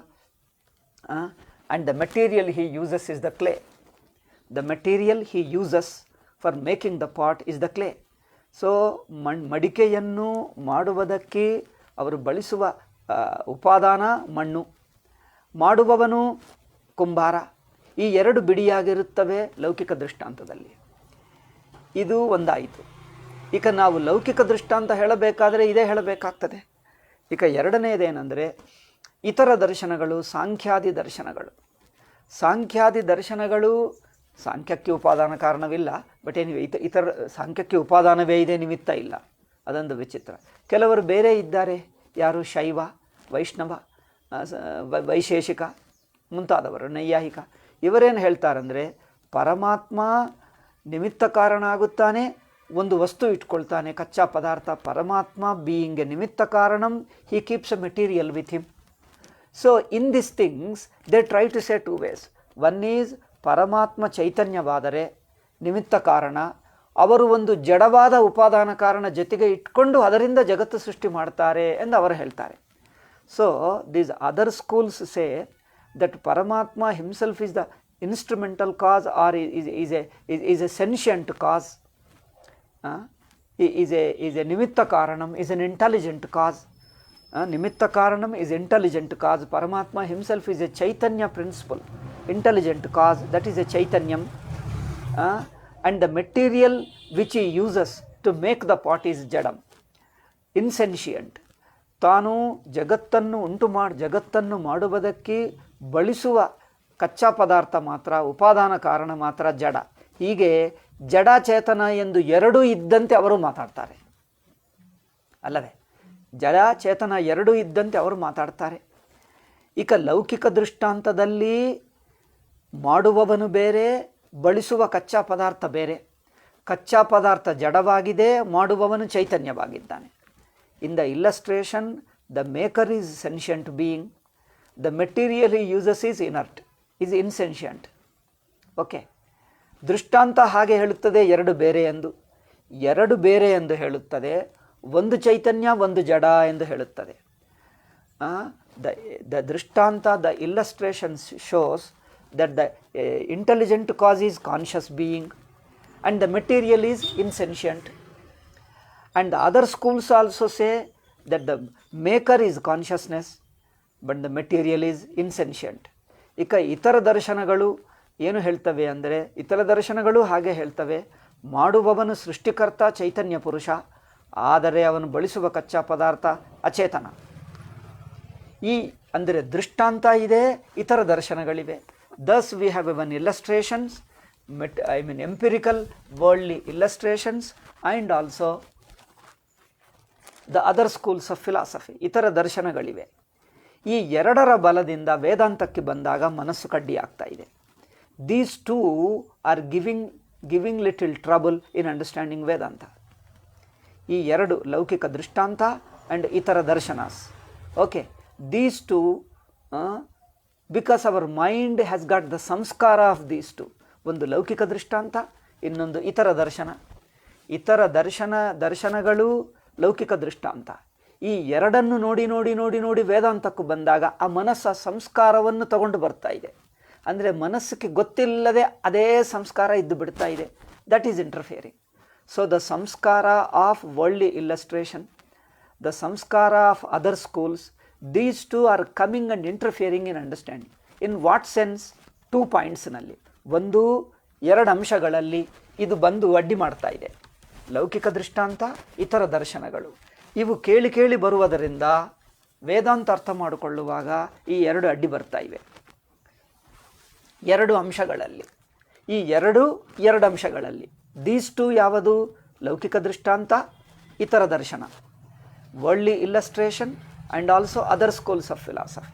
and the material he uses is the clay. The material he uses for making the pot is the clay. So ಮಡಿಕೆಯನ್ನು ಮಾಡುವುದಕ್ಕೆ ಅವರು ಬಳಸುವ ಉಪಾದಾನ ಮಣ್ಣು, ಮಾಡುವವನು ಕುಂಬಾರ. ಈ ಎರಡು ಬಿಡಿಯಾಗಿರುತ್ತವೆ ಲೌಕಿಕ ದೃಷ್ಟಾಂತದಲ್ಲಿ. ಇದು ಒಂದಾಯಿತು. ಈಗ ನಾವು ಲೌಕಿಕ ದೃಷ್ಟಾಂತ ಹೇಳಬೇಕಾದರೆ ಇದೇ ಹೇಳಬೇಕಾಗ್ತದೆ. ಈಗ ಎರಡನೆಯದೇನೆಂದರೆ ಇತರ ದರ್ಶನಗಳು, ಸಾಂಖ್ಯಾದಿ ದರ್ಶನಗಳು. ಸಾಂಖ್ಯಕ್ಕೆ ಉಪಾದಾನ ಕಾರಣವಿಲ್ಲ, ಬಟ್ ಏನಿವೆ ಇತರ ಸಾಂಖ್ಯಕ್ಕೆ ಉಪಾದಾನವೇ ಇದೆ, ನಿಮಿತ್ತ ಇಲ್ಲ. ಅದೊಂದು ವಿಚಿತ್ರ. ಕೆಲವರು ಬೇರೆ ಇದ್ದಾರೆ, ಯಾರು? ಶೈವ, ವೈಷ್ಣವ, ವೈಶೇಷಿಕ ಮುಂತಾದವರು, ನೈಯಾಯಿಕ. ಇವರೇನು ಹೇಳ್ತಾರಂದರೆ ಪರಮಾತ್ಮ ನಿಮಿತ್ತ ಕಾರಣ ಆಗುತ್ತಾನೆ, ಒಂದು ವಸ್ತು ಇಟ್ಕೊಳ್ತಾನೆ, ಕಚ್ಚಾ ಪದಾರ್ಥ. ಪರಮಾತ್ಮ ಬೀಯಿಂಗ್ ಎ ನಿಮಿತ್ತ ಕಾರಣಂ, he keeps a material with him. So in this things they try to say two ways. One is ಪರಮಾತ್ಮ ಚೈತನ್ಯವಾದರೆ ನಿಮಿತ್ತ ಕಾರಣ, ಅವರು ಒಂದು ಜಡವಾದ ಉಪಾದಾನ ಕಾರಣ ಜೊತೆಗೆ ಇಟ್ಕೊಂಡು ಅದರಿಂದ ಜಗತ್ತು ಸೃಷ್ಟಿ ಮಾಡ್ತಾರೆ ಎಂದು ಅವರು ಹೇಳ್ತಾರೆ. So these other schools say that ಪರಮಾತ್ಮ himself is the instrumental cause or is a sentient cause, is a ನಿಮಿತ್ತ ಕಾರಣಂ, ಈಸ್ ಎನ್ ಇಂಟೆಲಿಜೆಂಟ್ ಕಾಸ್. ನಿಮಿತ್ತ ಕಾರಣಂ is intelligent cause. Paramatma himself is a chaitanya principle, intelligent cause, that is a chaitanyam, and the material which he uses to make the pot is jadam, insentient. ತಾನು ಜಗತ್ತನ್ನು ಮಾಡುವುದಕ್ಕೆ ಬಳಸುವ ಕಚ್ಚಾ ಪದಾರ್ಥ ಮಾತ್ರ, ಉಪಾದಾನ ಕಾರಣ ಮಾತ್ರ ಜಡ. ಹೀಗೆ ಜಡ ಚೇತನ ಎಂದು ಎರಡೂ ಇದ್ದಂತೆ ಅವರು ಮಾತಾಡ್ತಾರೆ ಅಲ್ಲವೇ? ಜಡ ಚೇತನ ಎರಡೂ ಇದ್ದಂತೆ ಅವರು ಮಾತಾಡ್ತಾರೆ. ಈಗ ಲೌಕಿಕ ದೃಷ್ಟಾಂತದಲ್ಲಿ ಮಾಡುವವನು ಬೇರೆ, ಬಳಸುವ ಕಚ್ಚಾ ಪದಾರ್ಥ ಬೇರೆ. ಕಚ್ಚಾ ಪದಾರ್ಥ ಜಡವಾಗಿದೆ, ಮಾಡುವವನು ಚೈತನ್ಯವಾಗಿದ್ದಾನೆ. In the illustration the maker is sentient being, the material he uses is inert, is insentient. Okay, ದೃಷ್ಟಾಂತ ಹಾಗೆ ಹೇಳುತ್ತದೆ ಎರಡು ಬೇರೆ ಎಂದು ಹೇಳುತ್ತದೆ. ಒಂದು ಚೈತನ್ಯ, ಒಂದು ಜಡ ಎಂದು ಹೇಳುತ್ತದೆ. ದ ದೃಷ್ಟಾಂತ, the illustration shows that the intelligent cause is conscious being and the material is insentient. And the other schools also say that the maker is consciousness but the material is insentient. ಈಗ ಇತರ ದರ್ಶನಗಳು ಏನು ಹೇಳ್ತವೆ ಅಂದರೆ, ಇತರ ದರ್ಶನಗಳು ಹಾಗೆ ಹೇಳ್ತವೆ, ಮಾಡುವವನು ಸೃಷ್ಟಿಕರ್ತ ಚೈತನ್ಯ ಪುರುಷ, ಆದರೆ ಅವನು ಬಳಸುವ ಕಚ್ಚಾ ಪದಾರ್ಥ ಅಚೇತನ. ಈ ಅಂದರೆ ದೃಷ್ಟಾಂತ ಇದೆ, ಇತರ ದರ್ಶನಗಳಿವೆ. Thus we have one illustrations, empirical worldly illustrations, and also the other schools of philosophy, ಇತರ ದರ್ಶನಗಳಿವೆ. ಈ ಎರಡರ ಬಲದಿಂದ ವೇದಾಂತಕ್ಕೆ ಬಂದಾಗ ಮನಸ್ಸು ಕಡ್ಡಿ ಆಗ್ತಾ ಇದೆ. These two are giving little trouble in understanding Vedanta. ಈ ಎರಡು, ಲೌಕಿಕ ದೃಷ್ಟಾಂತ and ಇತರ ದರ್ಶನಾಸ್. Okay, these two because our mind has got the samskara of these two. ಒಂದು ಲೌಕಿಕ ದೃಷ್ಟಾಂತ, ಇನ್ನೊಂದು ಇತರ ದರ್ಶನ. ಇತರ ದರ್ಶನಗಳು ಲೌಕಿಕ ದೃಷ್ಟಾಂತ. ಈ ಎರಡನ್ನು ನೋಡಿ ವೇದಾಂತಕ್ಕೂ ಬಂದಾಗ ಆ ಮನಸ್ಸು ಸಂಸ್ಕಾರವನ್ನು ತಗೊಂಡು ಬರ್ತಾ ಇದೆ. ಅಂದರೆ ಮನಸ್ಸಿಗೆ ಗೊತ್ತಿಲ್ಲದೆ ಅದೇ ಸಂಸ್ಕಾರ ಇದ್ದು ಬಿಡ್ತಾ ಇದೆ. That is interfering. So the ಸಂಸ್ಕಾರ ಆಫ್ ವರ್ಲ್ಡ್ಲಿ ಇಲ್ಲಸ್ಟ್ರೇಷನ್, ದ ಸಂಸ್ಕಾರ of other schools, these two are coming and interfering in understanding. In what sense? 2 ಪಾಯಿಂಟ್ಸ್ನಲ್ಲಿ, ಒಂದು ಎರಡು ಅಂಶಗಳಲ್ಲಿ ಇದು ಬಂದು ಅಡ್ಡಿ ಮಾಡ್ತಾ ಇದೆ. ಲೌಕಿಕ ದೃಷ್ಟಾಂತ, ಇತರ ದರ್ಶನಗಳು ಇವು ಕೇಳಿ ಬರುವುದರಿಂದ ವೇದಾಂತ ಅರ್ಥ ಮಾಡಿಕೊಳ್ಳುವಾಗ ಈ ಎರಡು ಅಡ್ಡಿ ಬರ್ತಾ ಇವೆ. ಎರಡು ಅಂಶಗಳಲ್ಲಿ, ಈ ಎರಡು ಅಂಶಗಳಲ್ಲಿ ದೀಸ್ ಟು ಯಾವುದು? ಲೌಕಿಕ ದೃಷ್ಟಾಂತ, ಇತರ ದರ್ಶನ, worldly illustration and also other schools of philosophy.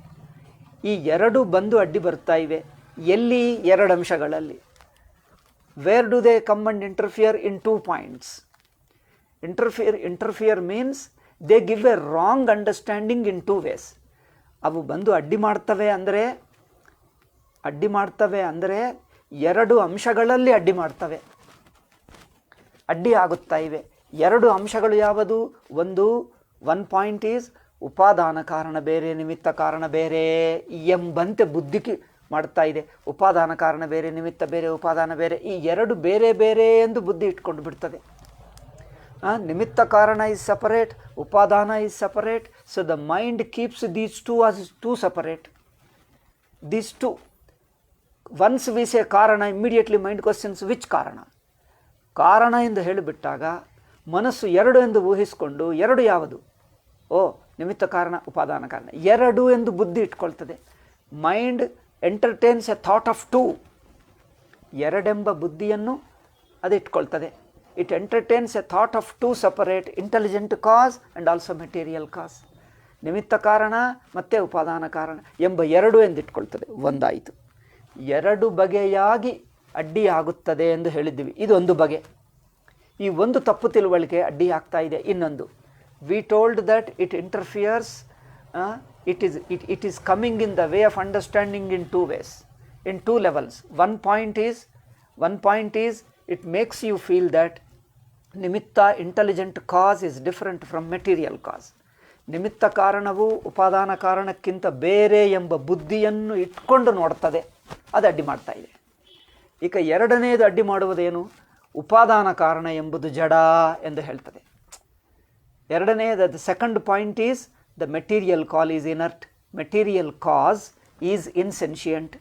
ಈ ಎರಡು ಬಂದು ಅಡ್ಡಿ ಬರ್ತಾ ಇವೆ. ಎಲ್ಲಿ? ಎರಡು ಅಂಶಗಳಲ್ಲಿ. Where do they come and interfere? ಇನ್ 2 points. Interfere means they give a wrong understanding in 2 ways. ಅವು ಬಂದು ಅಡ್ಡಿ ಮಾಡ್ತವೆ ಅಂದರೆ ಎರಡು ಅಂಶಗಳಲ್ಲಿ ಅಡ್ಡಿ ಆಗುತ್ತಾ ಇವೆ. ಎರಡು ಅಂಶಗಳು ಯಾವುದು? ಒನ್ ಪಾಯಿಂಟ್ ಈಸ್ ಉಪಾದಾನ ಕಾರಣ ಬೇರೆ, ನಿಮಿತ್ತ ಕಾರಣ ಬೇರೆ ಎಂಬಂತೆ ಬುದ್ಧಿಗೆ ಮಾಡ್ತಾ ಇದೆ. ಉಪಾದಾನ ಕಾರಣ ಬೇರೆ, ನಿಮಿತ್ತ ಬೇರೆ, ಉಪಾದಾನ ಬೇರೆ, ಈ ಎರಡು ಬೇರೆ ಎಂದು ಬುದ್ಧಿ ಇಟ್ಕೊಂಡು ಬಿಡ್ತದೆ. ನಿಮಿತ್ತ ಕಾರಣ ಈಸ್ ಸಪರೇಟ್, ಉಪಾದಾನ is separate. So the mind keeps these two as two separate. These two, once we ಸೇ ಕಾರಣ, ಇಮ್ಮಿಡಿಯೇಟ್ಲಿ ಮೈಂಡ್ ಕ್ವಶನ್ಸ್ ವಿಚ್ ಕಾರಣ. ಕಾರಣ ಎಂದು ಹೇಳಿಬಿಟ್ಟಾಗ ಮನಸ್ಸು ಎರಡು ಎಂದು ಊಹಿಸಿಕೊಂಡು, ಎರಡು ಯಾವುದು? ನಿಮಿತ್ತ ಕಾರಣ, ಉಪಾದಾನ ಕಾರಣ, ಎರಡು ಎಂದು ಬುದ್ಧಿ ಇಟ್ಕೊಳ್ತದೆ. Mind entertains a thought of 2, ಎರಡೆಂಬ ಬುದ್ಧಿಯನ್ನು ಅದು ಇಟ್ಕೊಳ್ತದೆ. It entertains a thought of 2 separate, intelligent cause and also material cause. ನಿಮಿತ್ತ ಕಾರಣ ಮತ್ತು ಉಪಾದಾನ ಕಾರಣ ಎಂಬ ಎರಡು ಎಂದಿಟ್ಕೊಳ್ತದೆ. ಒಂದಾಯಿತು. ಎರಡು ಬಗೆಯಾಗಿ ಅಡ್ಡಿಯಾಗುತ್ತದೆ ಎಂದು ಹೇಳಿದ್ದೀವಿ. ಇದು ಒಂದು ಬಗೆ. ಈ ಒಂದು ತಪ್ಪು ತಿಳುವಳಿಕೆ ಅಡ್ಡಿ ಆಗ್ತಾ ಇದೆ. ಇನ್ನೊಂದು, we told that it interferes, it is coming in the way of understanding in two ways, in two levels. One point is it makes you feel that nimitta, intelligent cause, is different from material cause. ನಿಮಿತ್ತ ಕಾರಣವು ಉಪಾದಾನ ಕಾರಣಕ್ಕಿಂತ ಬೇರೆ ಎಂಬ ಬುದ್ಧಿಯನ್ನು ಇಟ್ಕೊಂಡು ನೋಡ್ತದೆ, ಅದು ಅಡ್ಡಿ ಮಾಡ್ತಾ ಇದೆ. ಈಗ ಎರಡನೇದು ಅಡ್ಡಿ ಮಾಡುವುದೇನು? ಉಪಾದಾನ ಕಾರಣ ಎಂಬುದು ಜಡ ಎಂದು ಹೇಳ್ತದೆ. ಎರಡನೇದು, the second point is the material cause is inert, material cause is insentient,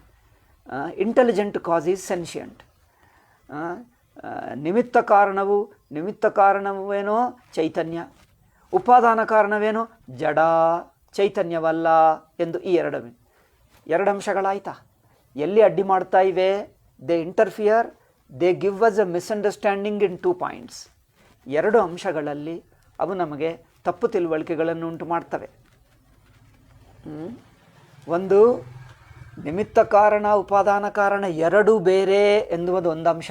intelligent cause is sentient. ನಿಮಿತ್ತ ಕಾರಣವೇನೋ ಚೈತನ್ಯ, ಉಪಾದಾನ ಕಾರಣವೇನೋ ಜಡ, ಚೈತನ್ಯವಲ್ಲ ಎಂದು ಈ ಎರಡು ಅಂಶಗಳಾಯ್ತಾ? ಎಲ್ಲಿ ಅಡ್ಡಿ ಮಾಡ್ತಾ ಇವೆ? They interfere, they give us a misunderstanding in 2 points. ಎರಡು ಅಂಶಗಳಲ್ಲಿ ಅವು ನಮಗೆ ತಪ್ಪು ತಿಳುವಳಿಕೆಗಳನ್ನು ಉಂಟು ಮಾಡ್ತವೆ. ಒಂದು, ನಿಮಿತ್ತ ಕಾರಣ ಉಪಾದಾನ ಕಾರಣ ಎರಡೂ ಬೇರೆ ಎನ್ನುವುದು ಒಂದು ಅಂಶ.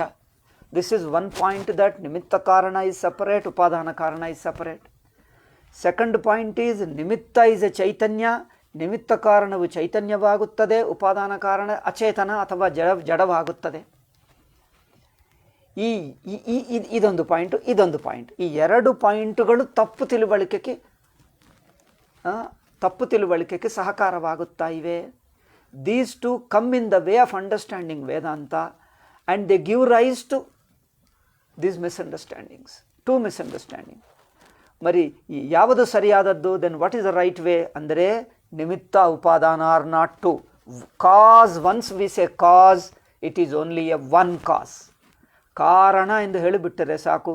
This is one point, that ನಿಮಿತ್ತ ಕಾರಣ ಈಸ್ ಸಪರೇಟ್, ಉಪಾದಾನ ಕಾರಣ is separate. Second point is ನಿಮಿತ್ತ ಈಸ್ ಎ ಚೈತನ್ಯ, ನಿಮಿತ್ತ ಕಾರಣವು ಚೈತನ್ಯವಾಗುತ್ತದೆ, ಉಪಾದಾನ ಕಾರಣ ಅಚೇತನ ಅಥವಾ ಜಡವಾಗುತ್ತದೆ. ಇದೊಂದು ಪಾಯಿಂಟು, ಇದೊಂದು ಪಾಯಿಂಟ್. ಈ ಎರಡು ಪಾಯಿಂಟುಗಳು ತಪ್ಪು ತಿಳುವಳಿಕೆಗೆ ಸಹಕಾರವಾಗುತ್ತಾ ಇವೆ. These to come in the way of understanding Vedanta, and they give rise to these misunderstandings, to misunderstanding. మరి ಯಾವುದು ಸರಿಯಾದದ್ದು? Then what is the right way? ಅಂದರೆ nimitta upadana are not two. Cause, once we say cause, it is only a one cause. ಕಾರಣ ಎಂದು ಹೇಳಿಬಿಟ್ಟರೆ ಸಾಕು,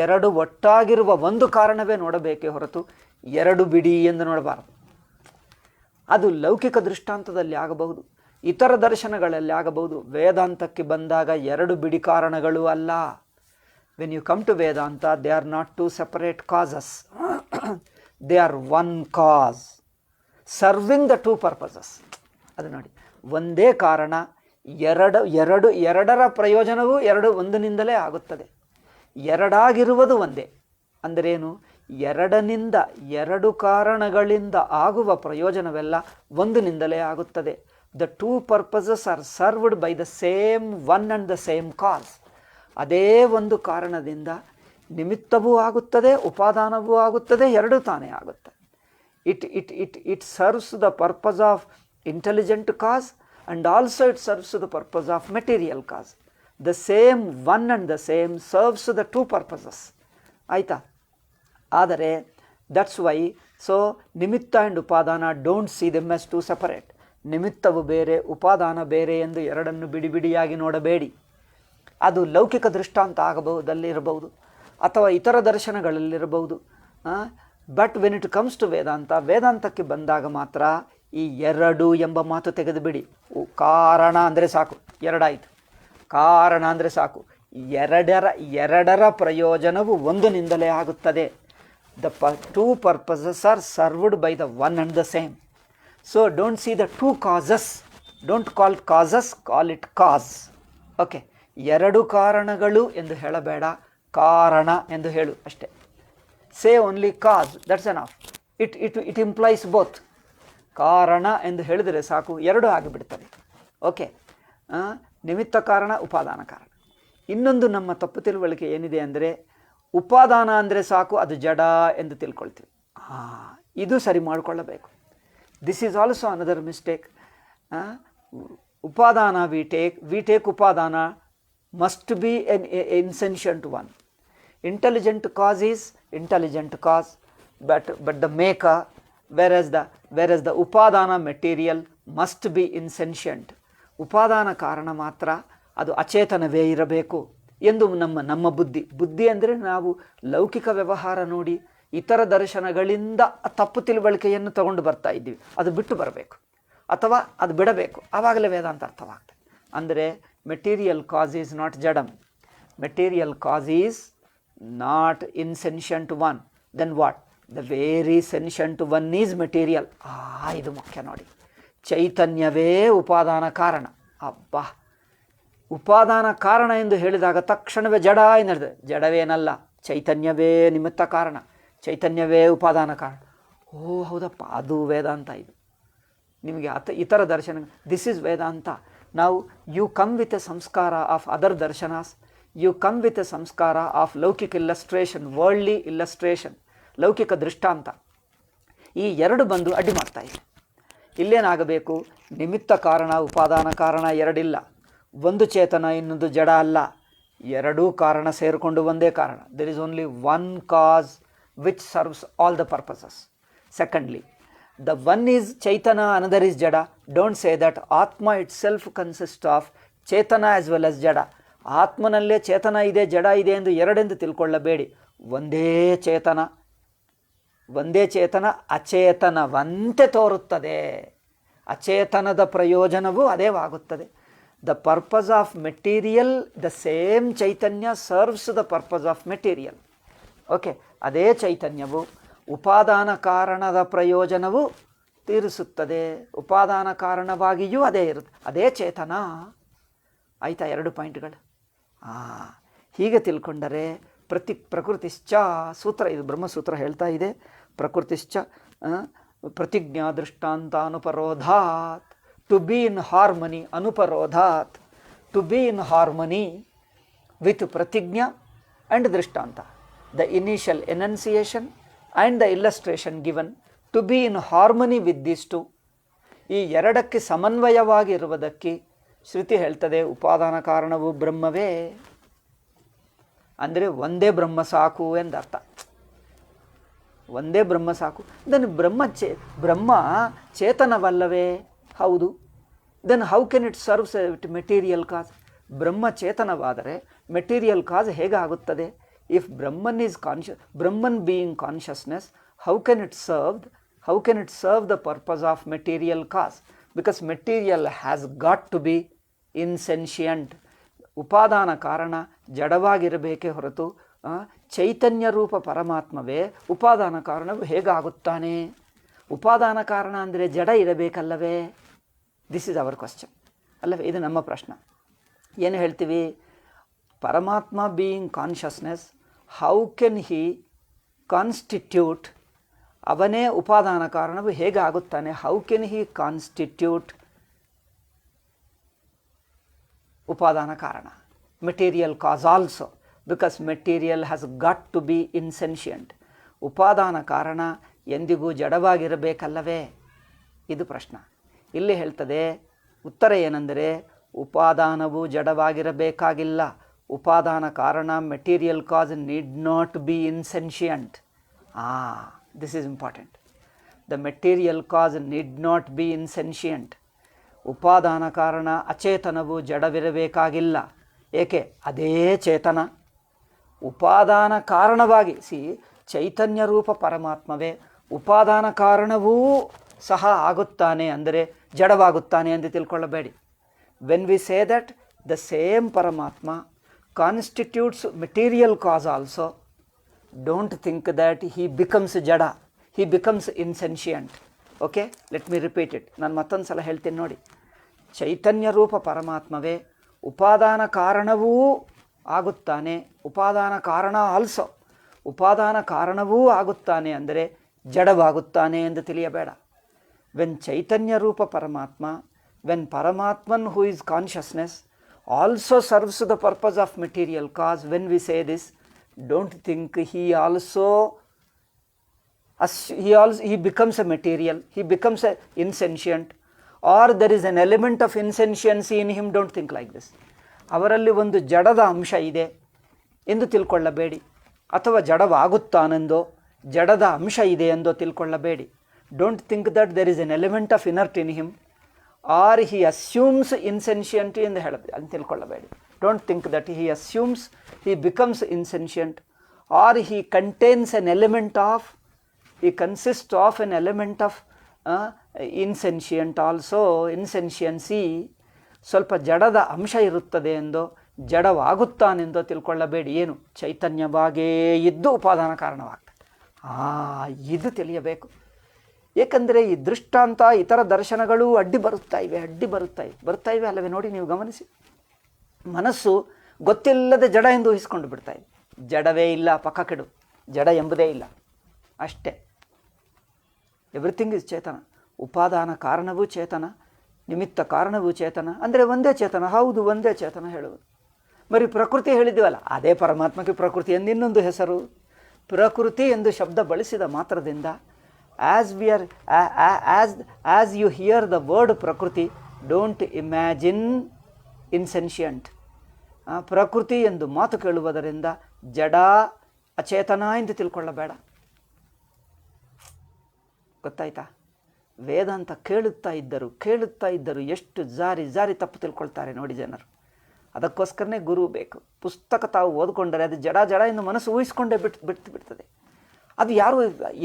ಎರಡು ಒಟ್ಟಾಗಿರುವ ಒಂದು ಕಾರಣವೇ ನೋಡಬೇಕೇ ಹೊರತು ಎರಡು ಬಿಡಿ ಎಂದು ನೋಡಬಾರದು. ಅದು ಲೌಕಿಕ ದೃಷ್ಟಾಂತದಲ್ಲಿ ಆಗಬಹುದು, ಇತರ ದರ್ಶನಗಳಲ್ಲಿ ಆಗಬಹುದು. ವೇದಾಂತಕ್ಕೆ ಬಂದಾಗ ಎರಡು ಬಿಡಿ ಕಾರಣಗಳು ಅಲ್ಲ. When you come to Vedanta, they are not two separate causes. They are one cause, serving the two purposes. ಅದು ನೋಡಿ, ಒಂದೇ ಕಾರಣ, ಎರಡರ ಪ್ರಯೋಜನವೂ ಒಂದನಿಂದಲೇ ಆಗುತ್ತದೆ. ಎರಡಾಗಿರುವುದು ಒಂದೇ. ಅಂದರೇನು? ಎರಡು ಕಾರಣಗಳಿಂದ ಆಗುವ ಪ್ರಯೋಜನವೆಲ್ಲ ಒಂದಿನಿಂದಲೇ ಆಗುತ್ತದೆ. The two purposes are served by the same one and the same cause. ಅದೇ ಒಂದು ಕಾರಣದಿಂದ ನಿಮಿತ್ತವೂ ಆಗುತ್ತದೆ, ಉಪಾದಾನವೂ ಆಗುತ್ತದೆ, ಎರಡೂ ತಾನೇ ಆಗುತ್ತದೆ. It serves the purpose of intelligent cause and also it serves the purpose of material cause. The same one and the same serves the two purposes. ಆಯಿತಾ? ಆದರೆ that's why, so nimitta and upadana, don't see them as two separate. ನಿಮಿತ್ತವು ಬೇರೆ, ಉಪಾದಾನ ಬೇರೆ ಎಂದು ಎರಡನ್ನು ಬಿಡಿಯಾಗಿ ನೋಡಬೇಡಿ. ಅದು ಲೌಕಿಕ ದೃಷ್ಟಾಂತ ಆಗಬಹುದಲ್ಲಿರಬಹುದು ಅಥವಾ ಇತರ ದರ್ಶನಗಳಲ್ಲಿರಬಹುದು. But when it comes to ವೇದಾಂತಕ್ಕೆ ಬಂದಾಗ ಮಾತ್ರ ಈ ಎರಡು ಎಂಬ ಮಾತು ತೆಗೆದುಬಿಡಿ. ಕಾರಣ ಅಂದರೆ ಸಾಕು, ಎರಡಾಯಿತು. ಕಾರಣ ಅಂದರೆ ಸಾಕು, ಎರಡರ ಪ್ರಯೋಜನವು ಒಂದನಿಂದಲೇ ಆಗುತ್ತದೆ. The two purposes are served by the one and the same. So don't see the two causes, don't call causes, call it cause. Okay, ಎರಡು ಕಾರಣಗಳು ಎಂದು ಹೇಳಬೇಡ, ಕಾರಣ ಎಂದು ಹೇಳು ಅಷ್ಟೇ. Say only cause, that's enough. It implies both. ಕಾರಣ ಎಂದು ಹೇಳಿದರೆ ಸಾಕು, ಎರಡು ಆಗಿಬಿಡ್ತದೆ. ಓಕೆ, ನಿಮಿತ್ತ ಕಾರಣ, ಉಪಾದಾನ ಕಾರಣ. ಇನ್ನೊಂದು ನಮ್ಮ ತಪ್ಪು ತಿಳುವಳಿಕೆ ಏನಿದೆ ಅಂದರೆ, ಉಪಾದಾನ ಅಂದರೆ ಸಾಕು ಅದು ಜಡ ಎಂದು ತಿಳ್ಕೊಳ್ತೀವಿ. ಇದು ಸರಿ ಮಾಡಿಕೊಳ್ಳಬೇಕು. This is also another mistake. ಉಪಾದಾನ ವಿ ಟೇಕ್ ಉಪಾದಾನ must be an insentient one. Intelligent cause is intelligent cause, but the maker, whereas the upadana material must be insentient. ಉಪಾದಾನ ಕಾರಣ ಮಾತ್ರ ಅದು ಅಚೇತನವೇ ಇರಬೇಕು ಎಂದು ನಮ್ಮ ಬುದ್ಧಿ ಅಂದರೆ ನಾವು ಲೌಕಿಕ ವ್ಯವಹಾರ ನೋಡಿ ಇತರ ದರ್ಶನಗಳಿಂದ ತಪ್ಪು ತಿಳುವಳಿಕೆಯನ್ನು ತಗೊಂಡು ಬರ್ತಾ ಇದ್ದೀವಿ. ಅದು ಬಿಟ್ಟು ಬರಬೇಕು ಅಥವಾ ಅದು ಬಿಡಬೇಕು, ಆವಾಗಲೇ ವೇದಾಂತ ಅರ್ಥವಾಗ್ತದೆ. ಅಂದರೆ material cause is not jadam, material cause is not insentient one. Then what? The very sentient one is material. ಇದು ಮುಖ್ಯ ನೋಡಿ. ಚೈತನ್ಯವೇ ಉಪಾದಾನ ಕಾರಣ. ಅಬ್ಬಾ, ಉಪಾದಾನ ಕಾರಣ ಎಂದು ಹೇಳಿದಾಗ ತಕ್ಷಣವೇ ಜಡ ಎಂದು ಹೇಳಿದೆ. ಜಡವೇನಲ್ಲ, ಚೈತನ್ಯವೇ ನಿಮಿತ್ತ ಕಾರಣ, ಚೈತನ್ಯವೇ ಉಪಾದಾನ ಕಾರಣ. ಓ ಹೌದಪ್ಪ, ಅದು ವೇದಾಂತ. ಇದು ನಿಮಗೆ ಇತರ ದರ್ಶನ, ದಿಸ್ ಈಸ್ ವೇದಾಂತ. ನಾವು you come with a samskara of other darshanas, you come with a samskara of laukika illustration, worldly illustration, laukika drishtanta. ಈ ಎರಡು ಬಂದು ಅಡ್ಡಿ ಮಾಡ್ತಾ ಇದೆ. ಇಲ್ಲೇನಾಗಬೇಕು? ನಿಮಿತ್ತ ಕಾರಣ ಉಪಾದಾನ ಕಾರಣ ಎರಡಿಲ್ಲ, ಒಂದು ಚೇತನ ಇನ್ನೊಂದು ಜಡ ಅಲ್ಲ, ಎರಡೂ ಕಾರಣ ಸೇರಿಕೊಂಡು ಒಂದೇ ಕಾರಣ. There is only one cause which serves all the purposes. Secondly, the one is chaitana, another is jada. Don't say that atma itself consists of chaitana as well as jada. ಆತ್ಮನಲ್ಲೇ ಚೇತನ ಇದೆ ಜಡ ಇದೆ ಎಂದು ಎರಡೆಂದು ತಿಳ್ಕೊಳ್ಳಬೇಡಿ. ಒಂದೇ ಚೇತನ, ಒಂದೇ ಚೇತನ ಅಚೇತನವಂತೆ ತೋರುತ್ತದೆ. ಅಚೇತನದ ಪ್ರಯೋಜನವೂ ಅದೇವಾಗುತ್ತದೆ. The purpose of material, the same chaitanya serves the purpose of material. Okay, ಅದೇ ಚೈತನ್ಯವು ಉಪಾದಾನ ಕಾರಣದ ಪ್ರಯೋಜನವು ತೀರಿಸುತ್ತದೆ. ಉಪಾದಾನ ಕಾರಣವಾಗಿಯೂ ಅದೇ ಇರುತ್ತೆ, ಅದೇ ಚೇತನ. ಆಯಿತಾ? ಎರಡು ಪಾಯಿಂಟ್ಗಳು. ಹೀಗೆ ತಿಳ್ಕೊಂಡರೆ ಪ್ರಕೃತಿಶ್ಚ ಸೂತ್ರ, ಇದು ಬ್ರಹ್ಮಸೂತ್ರ ಹೇಳ್ತಾ ಇದೆ. ಪ್ರಕೃತಿಶ್ಚ ಪ್ರತಿಜ್ಞಾ ದೃಷ್ಟಾಂತ ಅನುಪರೋಧಾತ್, ಟು ಬಿ ಇನ್ ಹಾರ್ಮನಿ ಅನುಪರೋಧಾತ್, to be in harmony with pratijna and drishtanta. The initial enunciation and the illustration given, to be in harmony with this two. ಈ ಎರಡಕ್ಕೆ ಸಮನ್ವಯವಾಗಿರುವುದಕ್ಕೆ ಶ್ರುತಿ ಹೇಳ್ತದೆ ಉಪಾದಾನ ಕಾರಣವು ಬ್ರಹ್ಮವೇ. ಅಂದರೆ ಒಂದೇ ಬ್ರಹ್ಮ ಸಾಕು ಎಂದರ್ಥ. ಒಂದೇ ಬ್ರಹ್ಮ ಸಾಕು. ದೆನ್ ಬ್ರಹ್ಮ ಚೇತನವಲ್ಲವೇ? ಹೌದು. Then how can it serves it material cause? Brahma ಚೇತನವಾದರೆ ಮೆಟೀರಿಯಲ್ ಕಾಸ್ ಹೇಗಾಗುತ್ತದೆ? If Brahman is conscious, Brahman being consciousness, how can it serve the purpose of material cause? Because material has got to be insentient. ಉಪಾದಾನ ಕಾರಣ ಜಡವಾಗಿರಬೇಕೇ ಹೊರತು ಚೈತನ್ಯ ರೂಪ ಪರಮಾತ್ಮವೇ ಉಪಾದಾನ ಕಾರಣವು ಹೇಗಾಗುತ್ತಾನೆ? ಉಪಾದಾನ ಕಾರಣ ಅಂದರೆ ಜಡ ಇರಬೇಕಲ್ಲವೇ? ದಿಸ್ ಇಸ್ ಅವರ್ ಕ್ವಶನ್ ಅಲ್ಲವೇ? ಇದು ನಮ್ಮ ಪ್ರಶ್ನೆ. ಏನು ಹೇಳ್ತೀವಿ? Paramatma being consciousness, how can he constitute? ಅವನೇ ಉಪಾದಾನ ಕಾರಣವು ಹೇಗೆ ಆಗುತ್ತಾನೆ? ಹೌ ಕೆನ್ ಹಿ ಕಾನ್ಸ್ಟಿಟ್ಯೂಟ್ ಉಪಾದಾನ ಕಾರಣ? Material cause also, because material has got to be insentient. ಉಪಾದಾನ ಕಾರಣ ಎಂದಿಗೂ ಜಡವಾಗಿರಬೇಕಲ್ಲವೇ? ಇದು ಪ್ರಶ್ನೆ. ಇಲ್ಲಿ ಹೇಳ್ತದೆ ಉತ್ತರ ಏನೆಂದರೆ, ಉಪಾದಾನವು ಜಡವಾಗಿರಬೇಕಾಗಿಲ್ಲ. ಉಪಾದಾನ ಕಾರಣ material cause need not be insentient. This is important. The material cause need not be insentient. ಉಪಾದಾನ ಕಾರಣ ಅಚೇತನವು ಜಡವಿರಬೇಕಾಗಿಲ್ಲ. ಏಕೆ? ಅದೇ ಚೇತನ ಉಪಾದಾನ ಕಾರಣವಾಗಿ. ಚೈತನ್ಯ ರೂಪ ಪರಮಾತ್ಮವೇ ಉಪಾದಾನ ಕಾರಣವೂ ಸಹ ಆಗುತ್ತಾನೆ, ಅಂದರೆ ಜಡವಾಗುತ್ತಾನೆ ಎಂದು ತಿಳ್ಕೊಳ್ಳಬೇಡಿ. When we say that the same Paramatma constitutes material cause also, don't think that he becomes jada, he becomes insentient. Okay, let me repeat it. ನಾನು ಮತ್ತೊಂದು ಸಲ ಹೇಳ್ತೀನಿ ನೋಡಿ. ಚೈತನ್ಯ ರೂಪ ಪರಮಾತ್ಮವೇ ಉಪಾದಾನ ಕಾರಣವೂ ಆಗುತ್ತಾನೆ, ಉಪಾದಾನ ಕಾರಣ ಆಲ್ಸೋ. ಉಪಾದಾನ ಕಾರಣವೂ ಆಗುತ್ತಾನೆ ಅಂದರೆ ಜಡವಾಗುತ್ತಾನೆ ಎಂದು ತಿಳಿಯಬೇಡ. ವೆನ್ ಚೈತನ್ಯ ರೂಪ ಪರಮಾತ್ಮ, when Paramatman who is consciousness also serves the purpose of material cause, when we say this, don't think he becomes a material, he becomes a insentient, or there is an element of insentiency in him. Don't think like this. ಅವರಲ್ಲಿ ಒಂದು ಜಡದ ಅಂಶ ಇದೆ ಎಂದು ತಿಳ್ಕೊಳ್ಳಬೇಡಿ, ಅಥವಾ ಜಡವಾಗುತ್ತಾನೆಂದೋ ಜಡದ ಅಂಶ ಇದೆ ಎಂದೋ ತಿಳ್ಕೊಳ್ಳಬೇಡಿ. Don't think that there is an element of inert in him, or he assumes insentiency ಎಂದು ಹೇಳುತ್ತೆ ಅಂತ ತಿಳ್ಕೊಳ್ಳಬೇಡಿ. Don't think that he assumes he becomes insentient, or he contains an element of, he consists of an element of insentient also, insentiency. ಸ್ವಲ್ಪ ಜಡದ ಅಂಶ ಇರುತ್ತದೆ ಎಂದೋ ಜಡವಾಗುತ್ತಾನೆಂದೋ ತಿಳ್ಕೊಳ್ಳಬೇಡಿ. ಏನು? ಚೈತನ್ಯವಾಗೇ ಇದ್ದು ಉಪಾದಾನ ಕಾರಣವಾಗ್ತದೆ. ಇದು ತಿಳಿಯಬೇಕು. ಏಕೆಂದರೆ ಈ ದೃಷ್ಟಾಂತ ಇತರ ದರ್ಶನಗಳು ಅಡ್ಡಿ ಬರುತ್ತಾ ಇವೆ ಅಲ್ಲವೇ? ನೋಡಿ, ನೀವು ಗಮನಿಸಿ. ಮನಸ್ಸು ಗೊತ್ತಿಲ್ಲದೆ ಜಡ ಎಂದು ಊಹಿಸ್ಕೊಂಡು ಬಿಡ್ತಾ ಇದೆ. ಜಡವೇ ಇಲ್ಲ, ಪಕ್ಕ ಕೆಡು, ಜಡ ಎಂಬುದೇ ಇಲ್ಲ, ಅಷ್ಟೇ. ಎವ್ರಿಥಿಂಗ್ ಇಸ್ ಚೇತನ. ಉಪಾದಾನ ಕಾರಣವೂ ಚೇತನ, ನಿಮಿತ್ತ ಕಾರಣವೂ ಚೇತನ, ಅಂದರೆ ಒಂದೇ ಚೇತನ. ಹೌದು, ಒಂದೇ ಚೇತನ ಹೇಳುವುದು. ಬರೀ ಪ್ರಕೃತಿ ಹೇಳಿದ್ದೀವಲ್ಲ, ಅದೇ ಪರಮಾತ್ಮಕ್ಕೆ ಪ್ರಕೃತಿ ಎಂದು ಇನ್ನೊಂದು ಹೆಸರು. ಪ್ರಕೃತಿ ಎಂದು ಶಬ್ದ ಬಳಸಿದ ಮಾತ್ರದಿಂದ as you hear the word prakriti, don't imagine insentient. ಪ್ರಕೃತಿ ಎಂದು ಮಾತು ಕೇಳುವುದರಿಂದ ಜಡ ಅಚೇತನ ಎಂದು ತಿಳ್ಕೊಳ್ಳಬೇಡ. ಗೊತ್ತಾಯ್ತಾ? ವೇದಾಂತ ಕೇಳುತ್ತಾ ಇದ್ದರು ಎಷ್ಟು ಜಾರಿ ತಪ್ಪು ತಿಳ್ಕೊಳ್ತಾರೆ ನೋಡಿ ಜನರು. ಅದಕ್ಕೋಸ್ಕರನೇ ಗುರು ಬೇಕು. ಪುಸ್ತಕ ತಾವು ಓದ್ಕೊಂಡರೆ ಅದು ಜಡ ಎಂದು ಮನಸ್ಸು ಊಹಿಸ್ಕೊಂಡೇ ಬಿಡ್ತದೆ. ಅದು ಯಾರು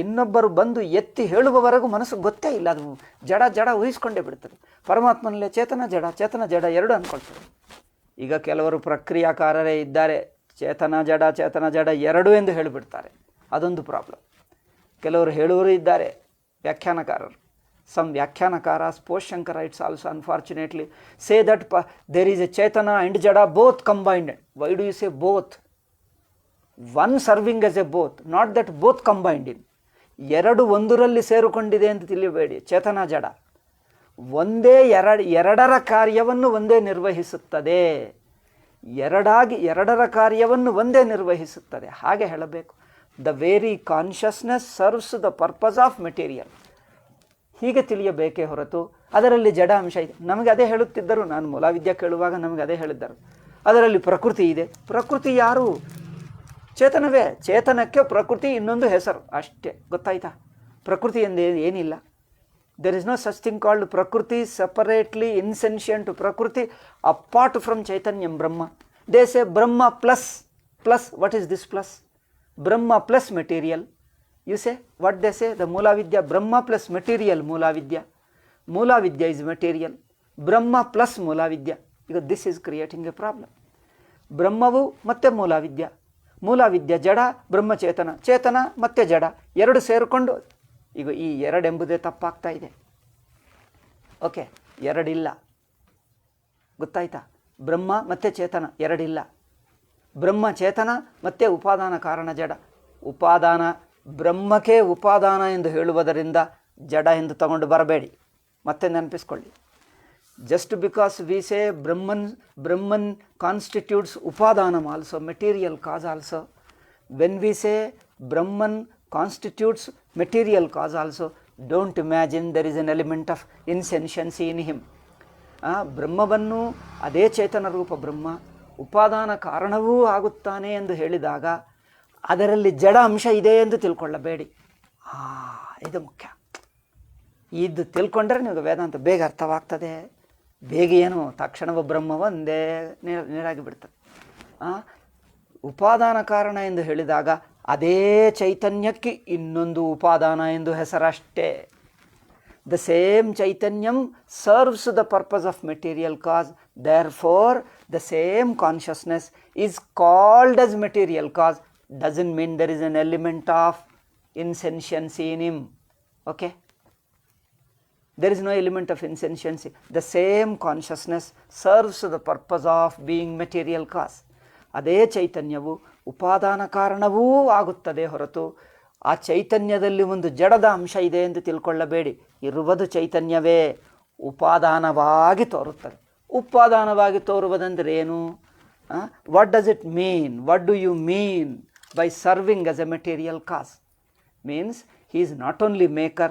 ಇನ್ನೊಬ್ಬರು ಬಂದು ಎತ್ತಿ ಹೇಳುವವರೆಗೂ ಮನಸ್ಸು ಗೊತ್ತೇ ಇಲ್ಲ, ಅದು ಜಡ ಊಹಿಸ್ಕೊಂಡೇ ಬಿಡ್ತದೆ. ಪರಮಾತ್ಮನಲ್ಲೇ ಚೇತನ ಜಡ ಎರಡು ಅಂದ್ಕೊಳ್ತಾರೆ. ಈಗ ಕೆಲವರು ಪ್ರಕ್ರಿಯಾಕಾರರೇ ಇದ್ದಾರೆ, ಚೇತನ ಜಡ ಎರಡು ಎಂದು ಹೇಳಿಬಿಡ್ತಾರೆ. ಅದೊಂದು ಪ್ರಾಬ್ಲಮ್. ಕೆಲವರು ಹೇಳುವವರು ಇದ್ದಾರೆ, ವ್ಯಾಖ್ಯಾನಕಾರರು. Some Vyakhyanakaras, post-Shankarites also unfortunately say that there is a Chaitana and Jada both combined. Why do you say both? One serving as a both, not that both combined in. ಎರಡು ಒಂದರಲ್ಲಿ ಸೇರಿಕೊಂಡಿದೆ ಅಂತ ತಿಳಿಯಬೇಡಿ. ಚೇತನ ಜಡ ಒಂದೇ ಎರಡರ ಕಾರ್ಯವನ್ನು ಒಂದೇ ನಿರ್ವಹಿಸುತ್ತದೆ. ಎರಡರ ಕಾರ್ಯವನ್ನು ಒಂದೇ ನಿರ್ವಹಿಸುತ್ತದೆ, ಹಾಗೆ ಹೇಳಬೇಕು. The very consciousness serves the purpose of material. ಹೀಗೆ ತಿಳಿಯಬೇಕೇ ಹೊರತು ಅದರಲ್ಲಿ ಜಡ ಅಂಶ ಇದೆ. ನಮಗೆ ಅದೇ ಹೇಳುತ್ತಿದ್ದರು, ನಾನು ಮೂಲವಿದ್ಯೆ ಕೇಳುವಾಗ ನಮಗೆ ಅದೇ ಹೇಳಿದ್ದರು. ಅದರಲ್ಲಿ ಪ್ರಕೃತಿ ಇದೆ. ಪ್ರಕೃತಿ ಯಾರು? ಚೇತನವೇ. ಚೇತನಕ್ಕೆ ಪ್ರಕೃತಿ ಇನ್ನೊಂದು ಹೆಸರು ಅಷ್ಟೇ. ಗೊತ್ತಾಯ್ತಾ? ಪ್ರಕೃತಿ ಎಂದು ಏನಿಲ್ಲ. There is no such thing called prakriti separately insentient. Prakriti apart from chaitanyam Brahma. They say Brahma plus. What is this plus? Brahma plus material. You say, what they say, the Mula Vidya, Brahma plus material Mula Vidya. Mula Vidya is material. Brahma plus Mula Vidya. Because this is creating a problem. Brahmavu ಮತ್ತೆ Mula Vidya. Mula Vidya ಜಡ, ಬ್ರಹ್ಮ ಚೇತನ ಮತ್ತೆ ಜಡ ಎರಡು ಸೇರಿಕೊಂಡು ಈಗ ಈ ಎರಡೆಂಬುದೇ ತಪ್ಪಾಗ್ತಾ ಇದೆ. Okay, ಎರಡಿಲ್ಲ. ಗೊತ್ತಾಯ್ತಾ? ಬ್ರಹ್ಮ ಮತ್ತೆ ಚೇತನ ಎರಡಿಲ್ಲ. ಬ್ರಹ್ಮ ಚೇತನ ಮತ್ತೆ ಉಪಾದಾನ ಕಾರಣ ಜಡ. ಉಪಾದಾನ ಬ್ರಹ್ಮಕ್ಕೆ ಉಪಾದಾನ ಎಂದು ಹೇಳುವುದರಿಂದ ಜಡ ಎಂದು ತಗೊಂಡು ಬರಬೇಡಿ. ಮತ್ತೆ ನೆನಪಿಸ್ಕೊಳ್ಳಿ. Just because we say Brahman constitutes upadanam also, material cause also. When we say Brahman constitutes material cause also, don't imagine there is an element of insentiency in him. ಬ್ರಹ್ಮವನ್ನು ಅದೇ ಚೇತನ ರೂಪ ಬ್ರಹ್ಮ ಉಪಾದಾನ ಕಾರಣವೂ ಆಗುತ್ತಾನೆ ಎಂದು ಹೇಳಿದಾಗ ಅದರಲ್ಲಿ ಜಡ ಅಂಶ ಇದೆ ಎಂದು ತಿಳ್ಕೊಳ್ಳಬೇಡಿ. ಇದು ಮುಖ್ಯ. ಇದು ತಿಳ್ಕೊಂಡ್ರೆ ನಿಮಗೆ ವೇದಾಂತ ಬೇಗ ಅರ್ಥವಾಗ್ತದೆ. ಬೇಗ ಏನು ತಕ್ಷಣವ ಬ್ರಹ್ಮ ಒಂದೇ ನೇರಾಗಿ ಬಿಡ್ತದೆ. ಉಪಾದಾನ ಕಾರಣ ಎಂದು ಹೇಳಿದಾಗ ಅದೇ ಚೈತನ್ಯಕ್ಕೆ ಇನ್ನೊಂದು ಉಪಾದಾನ ಎಂದು ಹೆಸರಷ್ಟೇ. The same chaitanyam serves the purpose of material cause. Therefore the same consciousness is called as material cause. Doesn't mean there is an element of insentiency in him. Okay? There is no element of insentiency. The same consciousness serves the purpose of being material cause. ಅದೇ ಚೈತನ್ಯವು ಉಪಾದಾನ ಕಾರಣವೂ ಆಗುತ್ತದೆ ಹೊರತು ಆ ಚೈತನ್ಯದಲ್ಲಿ ಒಂದು ಜಡದ ಅಂಶ ಇದೆ ಎಂದು ತಿಳ್ಕೊಳ್ಳಬೇಡಿ. ಇರುವುದು ಚೈತನ್ಯವೇ, ಉಪಾದಾನವಾಗಿ ತೋರುತ್ತದೆ. ಉಪಾದಾನವಾಗಿ ತೋರುವುದಂದರೆ ಏನು? What does it mean? What do you mean by serving as a material cause? Means he is not only maker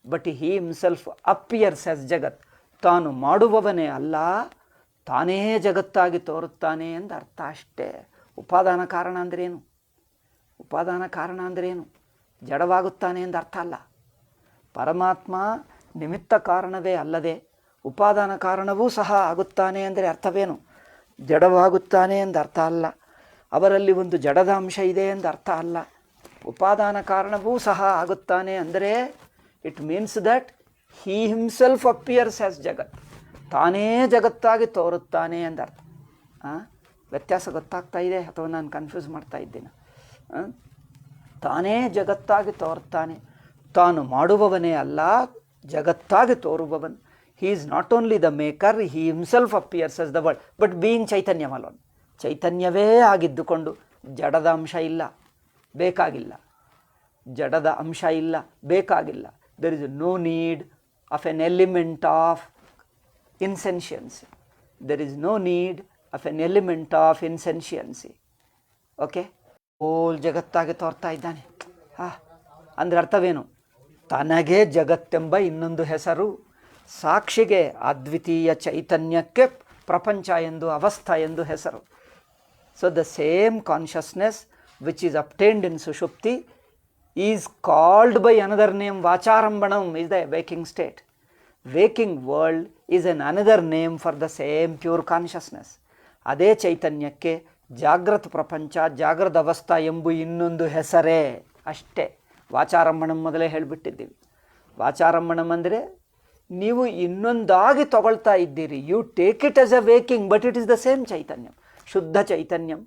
but he himself appears as jagat. ತಾನು ಮಾಡುವವನೇ ಅಲ್ಲ, ತಾನೇ ಜಗತ್ತಾಗಿ ತೋರುತ್ತಾನೆ ಎಂದು ಅರ್ಥ ಅಷ್ಟೇ. ಉಪಾದಾನ ಕಾರಣ ಅಂದ್ರೇನು? ಜಡವಾಗುತ್ತಾನೆ ಎಂದು ಅರ್ಥ ಅಲ್ಲ. ಪರಮಾತ್ಮ ನಿಮಿತ್ತ ಕಾರಣವೇ ಅಲ್ಲದೆ ಉಪಾದಾನ ಕಾರಣವೂ ಸಹ ಆಗುತ್ತಾನೆ ಅಂದರೆ ಅರ್ಥವೇನು? ಜಡವಾಗುತ್ತಾನೆ ಎಂದು ಅರ್ಥ ಅಲ್ಲ. ಅವರಲ್ಲಿ ಒಂದು ಜಡದ ಅಂಶ ಇದೆ ಎಂದು ಅರ್ಥ ಅಲ್ಲ. ಉಪಾದಾನ ಕಾರಣವೂ ಸಹ ಆಗುತ್ತಾನೆ ಅಂದರೆ it means that he himself appears as jagat. ತಾನೇ ಜಗತ್ತಾಗಿ ತೋರುತ್ತಾನೆ ಎಂದರ್ಥ. ವ್ಯತ್ಯಾಸ ಗೊತ್ತಾಗ್ತಾ ಇದೆ ಅಥವಾ ನಾನು ಕನ್ಫ್ಯೂಸ್ ಮಾಡ್ತಾ ಇದ್ದೇನೆ? ತಾನೇ ಜಗತ್ತಾಗಿ ತೋರುತ್ತಾನೆ, ತಾನು ಮಾಡುವವನೇ ಅಲ್ಲ, ಜಗತ್ತಾಗಿ ತೋರುವವನು. He is not only the maker, he himself appears as the world, but being Chaitanyam alone. ಚೈತನ್ಯವೇ ಆಗಿದ್ದುಕೊಂಡು ಜಡದ ಅಂಶ ಇಲ್ಲ, ಬೇಕಾಗಿಲ್ಲ. ಜಡದ ಅಂಶ ಇಲ್ಲ, ಬೇಕಾಗಿಲ್ಲ. There is no need of an element of insentiency. There is no need of an element of insentiency. Okay, whole ಜಗತ್ತಾಗಿ ತೋರ್ತಾ ಇದ್ದಾನೆ. ಅಂದರೆ ಅರ್ಥವೇನು? ತನಗೆ ಜಗತ್ತೆಂಬ ಇನ್ನೊಂದು ಹೆಸರು, ಸಾಕ್ಷಿಗೆ ಅದ್ವಿತೀಯ ಚೈತನ್ಯಕ್ಕೆ ಪ್ರಪಂಚ ಎಂದು, ಅವಸ್ಥಾ ಎಂದು ಹೆಸರು. So the same consciousness which is obtained in sushupti is called by another name vacharambhanam, is the waking state. Waking world is an another name for the same pure consciousness. ಅದೇ ಚೈತನ್ಯಕ್ಕೆ ಜಾಗೃತ ಪ್ರಪಂಚ, ಜಾಗೃತ ಅವಸ್ಥಾ ಎಂಬ ಇನ್ನೊಂದು ಹೆಸರೇ ಅಷ್ಟೇ. ವಾಚಾರಂಭಣಂ ಮೊದಲೇ ಹೇಳಿಬಿಟ್ಟಿದ್ದೀವಿ. ವಾಚಾರಂಭಣಂ ಅಂದರೆ ನೀವು ಇನ್ನೊಂದಾಗಿ ತಗೊಳ್ತಾ ಇದ್ದೀರಿ. You take it as a waking, but it is the same chaitanyam, shuddha chaitanyam,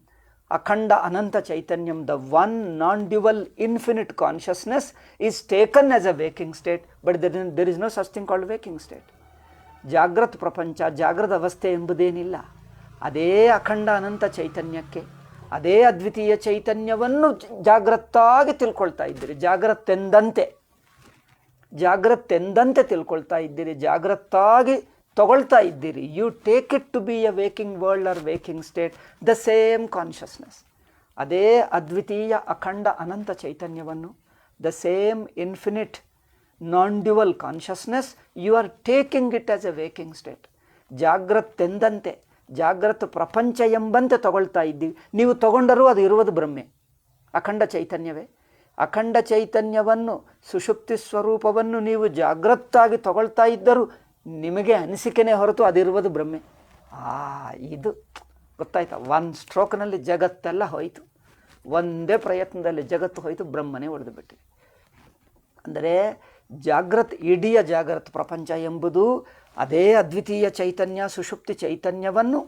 akhanda ananta chaitanyam. The one non dual infinite consciousness is taken as a waking state, but there is no such thing called waking state. ಜಾಗೃತ ಪ್ರಪಂಚ, ಜಾಗೃತ ಅವಸ್ಥೆ ಎಂಬುದೇನಿಲ್ಲ. ಅದೇ ಅಖಂಡ ಅನಂತ ಚೈತನ್ಯಕ್ಕೆ, ಅದೇ ಅದ್ವಿತೀಯ ಚೈತನ್ಯವನ್ನು ಜಾಗೃತಾಗಿ ತಿಳ್ಕೊಳ್ತಾ ಇದ್ದೀರಿ. ಜಾಗೃತೆಂದಂತೆ ತಿಳ್ಕೊಳ್ತಾ ಇದ್ದೀರಿ, ಜಾಗೃತಾಗಿ ತಗೊಳ್ತಾ ಇದ್ದೀರಿ. You take it to be a waking world or waking state, the same consciousness. ಅದೇ ಅದ್ವಿತೀಯ ಅಖಂಡ ಅನಂತ ಚೈತನ್ಯವನ್ನು, the same infinite non dual consciousness, you are taking it as a waking state. ಜಾಗೃತೆಂದಂತೆ, ಜಾಗೃತ ಪ್ರಪಂಚ ಎಂಬಂತೆ ತಗೊಳ್ತಾ ಇದ್ದೀವಿ. ನೀವು ತಗೊಂಡರೂ ಅದು ಇರುವುದು ಬ್ರಹ್ಮೆ, ಅಖಂಡ ಚೈತನ್ಯವೇ. ಅಖಂಡ ಚೈತನ್ಯವನ್ನು, ಸುಷುಪ್ತಿ ಸ್ವರೂಪವನ್ನು ನೀವು ಜಾಗೃತಾಗಿ ತಗೊಳ್ತಾ ಇದ್ದರೂ ನಿಮಗೆ ಅನಿಸಿಕೆನೇ ಹೊರತು ಅದಿರುವುದು ಬ್ರಹ್ಮೆ. ಇದು ಗೊತ್ತಾಯ್ತಾ? ಒಂದು ಸ್ಟ್ರೋಕ್ನಲ್ಲಿ ಜಗತ್ತೆಲ್ಲ ಹೋಯಿತು, ಒಂದೇ ಪ್ರಯತ್ನದಲ್ಲಿ ಜಗತ್ತು ಹೋಯಿತು, ಬ್ರಹ್ಮನೇ ಉಳಿದು ಬಿಟ್ಟಿದೆ. ಅಂದರೆ ಇಡೀ ಜಾಗೃತ ಪ್ರಪಂಚ ಎಂಬುದು ಅದೇ ಅದ್ವಿತೀಯ ಚೈತನ್ಯ, ಸುಷುಪ್ತಿ ಚೈತನ್ಯವನ್ನು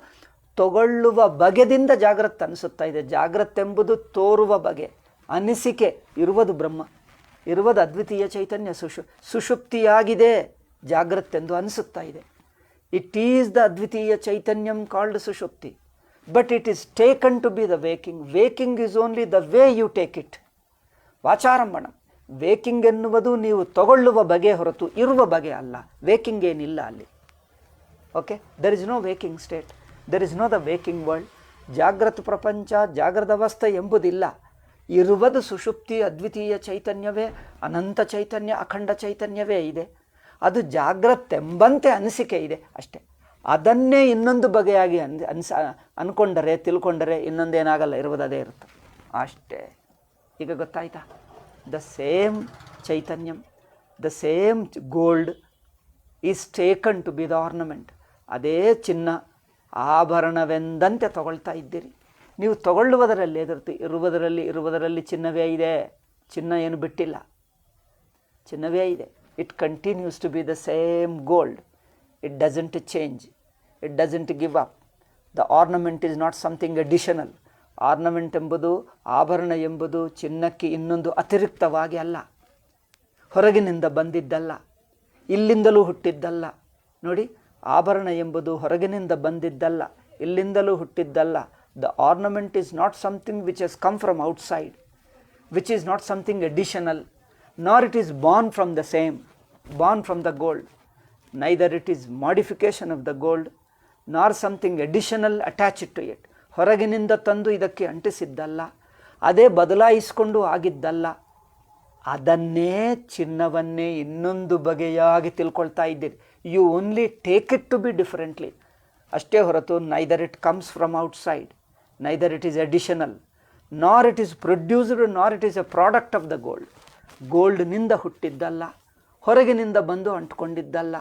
ತಗೊಳ್ಳುವ ಬಗೆದಿಂದ ಜಾಗೃತ ಅನಿಸುತ್ತಾ ಇದೆ. ಜಾಗೃತ ಎಂಬುದು ತೋರುವ ಬಗೆ, ಅನಿಸಿಕೆ. ಇರುವುದು ಬ್ರಹ್ಮ, ಇರುವುದು ಅದ್ವಿತೀಯ ಚೈತನ್ಯ, ಸುಷುಪ್ತಿಯಾಗಿದೆ, ಜಾಗೃತೆಂದು ಅನಿಸುತ್ತಾ ಇದೆ. It is the advitiya chaitanyam called sushupti, but it is taken to be the waking. Waking is only the way you take it. Vacharambhana, waking ಎನ್ನುವುದು ನೀವು ತಗೊಳ್ಳುವ ಬಗೆ ಹೊರತು ಇರುವ ಬಗೆ ಅಲ್ಲ. ವೇಕಿಂಗ್ ಏನಿಲ್ಲ ಅಲ್ಲಿ. Okay, there is no waking state, there is no the waking world. ಜಾಗೃತ ಪ್ರಪಂಚ, ಜಾಗೃತ ಅವಸ್ಥೆ ಎಂಬುದಿಲ್ಲ. ಇರುವುದು ಸುಷುಪ್ತಿ ಅದ್ವಿತೀಯ ಚೈತನ್ಯವೇ, ಅನಂತ ಚೈತನ್ಯ, ಅಖಂಡ ಚೈತನ್ಯವೇ ಇದೆ. ಅದು ಜಾಗೃತೆಂಬಂತೆ ಅನಿಸಿಕೆ ಇದೆ ಅಷ್ಟೇ. ಅದನ್ನೇ ಇನ್ನೊಂದು ಬಗೆಯಾಗಿ ಅಂದ್ಕೊಂಡರೆ, ತಿಳ್ಕೊಂಡರೆ ಇನ್ನೊಂದೇನಾಗಲ್ಲ, ಇರುವುದೇ ಇರುತ್ತೆ ಅಷ್ಟೇ. ಈಗ ಗೊತ್ತಾಯ್ತಾ? The same chaitanyam, the same gold is taken to be the ornament. ಅದೇ ಚಿನ್ನ, ಆಭರಣವೆಂದಂತೆ ತಗೊಳ್ತಾ ಇದ್ದೀರಿ. ನೀವು ತಗೊಳ್ಳುವುದರಲ್ಲಿ ಎದುರ್ತು ಇರುವುದರಲ್ಲಿ ಚಿನ್ನವೇ ಇದೆ. ಚಿನ್ನ ಏನು ಬಿಟ್ಟಿಲ್ಲ, ಚಿನ್ನವೇ ಇದೆ. It continues to be the same gold. It doesn't change, it doesn't give up. The ornament is not something additional. Ornament ಎಂಬುದು, ಆಭರಣ ಎಂಬುದು ಚಿನ್ನಕ್ಕೆ ಇನ್ನೊಂದು ಅತಿರಿಕ್ತವಾಗಿ ಅಲ್ಲ, ಹೊರಗಿನಿಂದ ಬಂದಿದ್ದಲ್ಲ, ಇಲ್ಲಿಂದಲೂ ಹುಟ್ಟಿದ್ದಲ್ಲ. ನೋಡಿ, ಆಭರಣ ಎಂಬುದು ಹೊರಗಿನಿಂದ ಬಂದಿದ್ದಲ್ಲ, ಇಲ್ಲಿಂದಲೂ ಹುಟ್ಟಿದ್ದಲ್ಲ. The ornament is not something which has come from outside, which is not something additional, nor it is born from the same, born from the gold. Neither it is modification of the gold, nor something additional attached to it. ಹೊರಗಿನಿಂದ ತಂದು ಇದಕ್ಕೆ ಅಂಟಿಸಿದ್ದಲ್ಲ, ಅದೇ ಬದಲಾಯಿಸಿಕೊಂಡು ಆಗಿದ್ದಲ್ಲ. ಅದನ್ನೇ, ಚಿನ್ನವನ್ನೇ ಇನ್ನೊಂದು ಬಗೆಯಾಗಿ ತಿಳ್ಕೊಳ್ತಾ ಇದ್ದೀರಿ. You only take it to be differently ಅಷ್ಟೇ ಹೊರತು neither it comes from outside, neither it is additional, nor it is produced, nor it is a product of the gold. ಗೋಲ್ಡ್ನಿಂದ ಹುಟ್ಟಿದ್ದಲ್ಲ, ಹೊರಗಿನಿಂದ ಬಂದು ಅಂಟ್ಕೊಂಡಿದ್ದಲ್ಲ.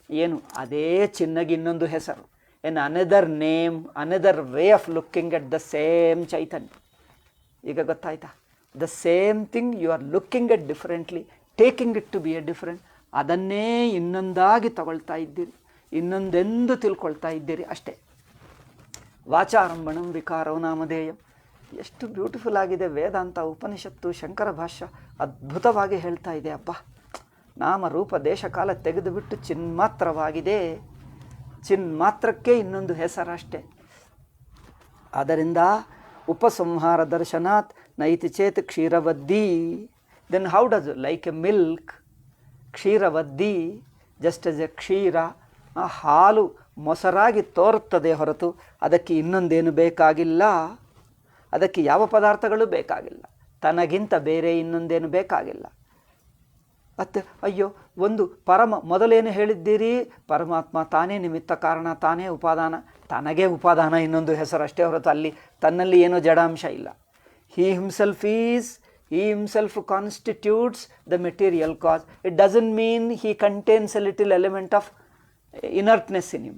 ಏನು? ಅದೇ ಚಿನ್ನಗೆ ಇನ್ನೊಂದು ಹೆಸರು. An another name, another way of looking at the same chaitanya. ಈಗ ಗೊತ್ತಾಯ್ತಾ? The same thing you are looking at differently, taking it to be A different. ಅದನ್ನೇ ಇನ್ನೊಂದಾಗಿ ತಗೊಳ್ತಾ ಇದ್ದೀರಿ, ಇನ್ನೊಂದೆಂದು ತಿಳ್ಕೊಳ್ತಾ ಇದ್ದೀರಿ ಅಷ್ಟೇ. ವಾಚಾರಂಭಣಂ ವಿಕಾರವು ನಾಮಧೇಯಂ. ಎಷ್ಟು ಬ್ಯೂಟಿಫುಲ್ ಆಗಿದೆ ವೇದಾಂತ, ಉಪನಿಷತ್ತು, ಶಂಕರ ಭಾಷ್ಯ ಅದ್ಭುತವಾಗಿ ಹೇಳ್ತಾ ಇದೆ. ಅಪ್ಪ, ನಾಮ ರೂಪ ದೇಶ ಕಾಲ ತೆಗೆದುಬಿಟ್ಟು ಚಿನ್ಮಾತ್ರವಾಗಿದೆ. ಚಿನ್ಮಾತ್ರಕ್ಕೆ ಇನ್ನೊಂದು ಹೆಸರಷ್ಟೇ. ಆದ್ದರಿಂದ ಉಪಸಂಹಾರ ದರ್ಶನಾತ್ ನೈತಿ ಚೇತ್ ಕ್ಷೀರವದ್ದಿ. Then how does like a milk, ಕ್ಷೀರವದ್ದಿ ಜಸ್ಟ್ ಎಸ್ ಎ ಕ್ಷೀರ, ಹಾಲು ಮೊಸರಾಗಿ ತೋರುತ್ತದೆ ಹೊರತು ಅದಕ್ಕೆ ಇನ್ನೊಂದೇನು ಬೇಕಾಗಿಲ್ಲ. ಅದಕ್ಕೆ ಯಾವ ಪದಾರ್ಥಗಳು ಬೇಕಾಗಿಲ್ಲ. ತನಗಿಂತ ಬೇರೆ ಇನ್ನೊಂದೇನು ಬೇಕಾಗಿಲ್ಲ. ಮತ್ತು ಅಯ್ಯೋ ಒಂದು ಮೊದಲೇನು ಹೇಳಿದ್ದೀರಿ, ಪರಮಾತ್ಮ ತಾನೇ ನಿಮಿತ್ತ ಕಾರಣ, ತಾನೇ ಉಪಾದಾನ. ತನಗೇ ಉಪಾದಾನ ಇನ್ನೊಂದು ಹೆಸರಷ್ಟೇ ಹೊರತು ಅಲ್ಲಿ ತನ್ನಲ್ಲಿ ಏನೋ ಜಡಾಂಶ ಇಲ್ಲ. He himself constitutes the material cause. It doesn't mean he contains a little element of inertness in him,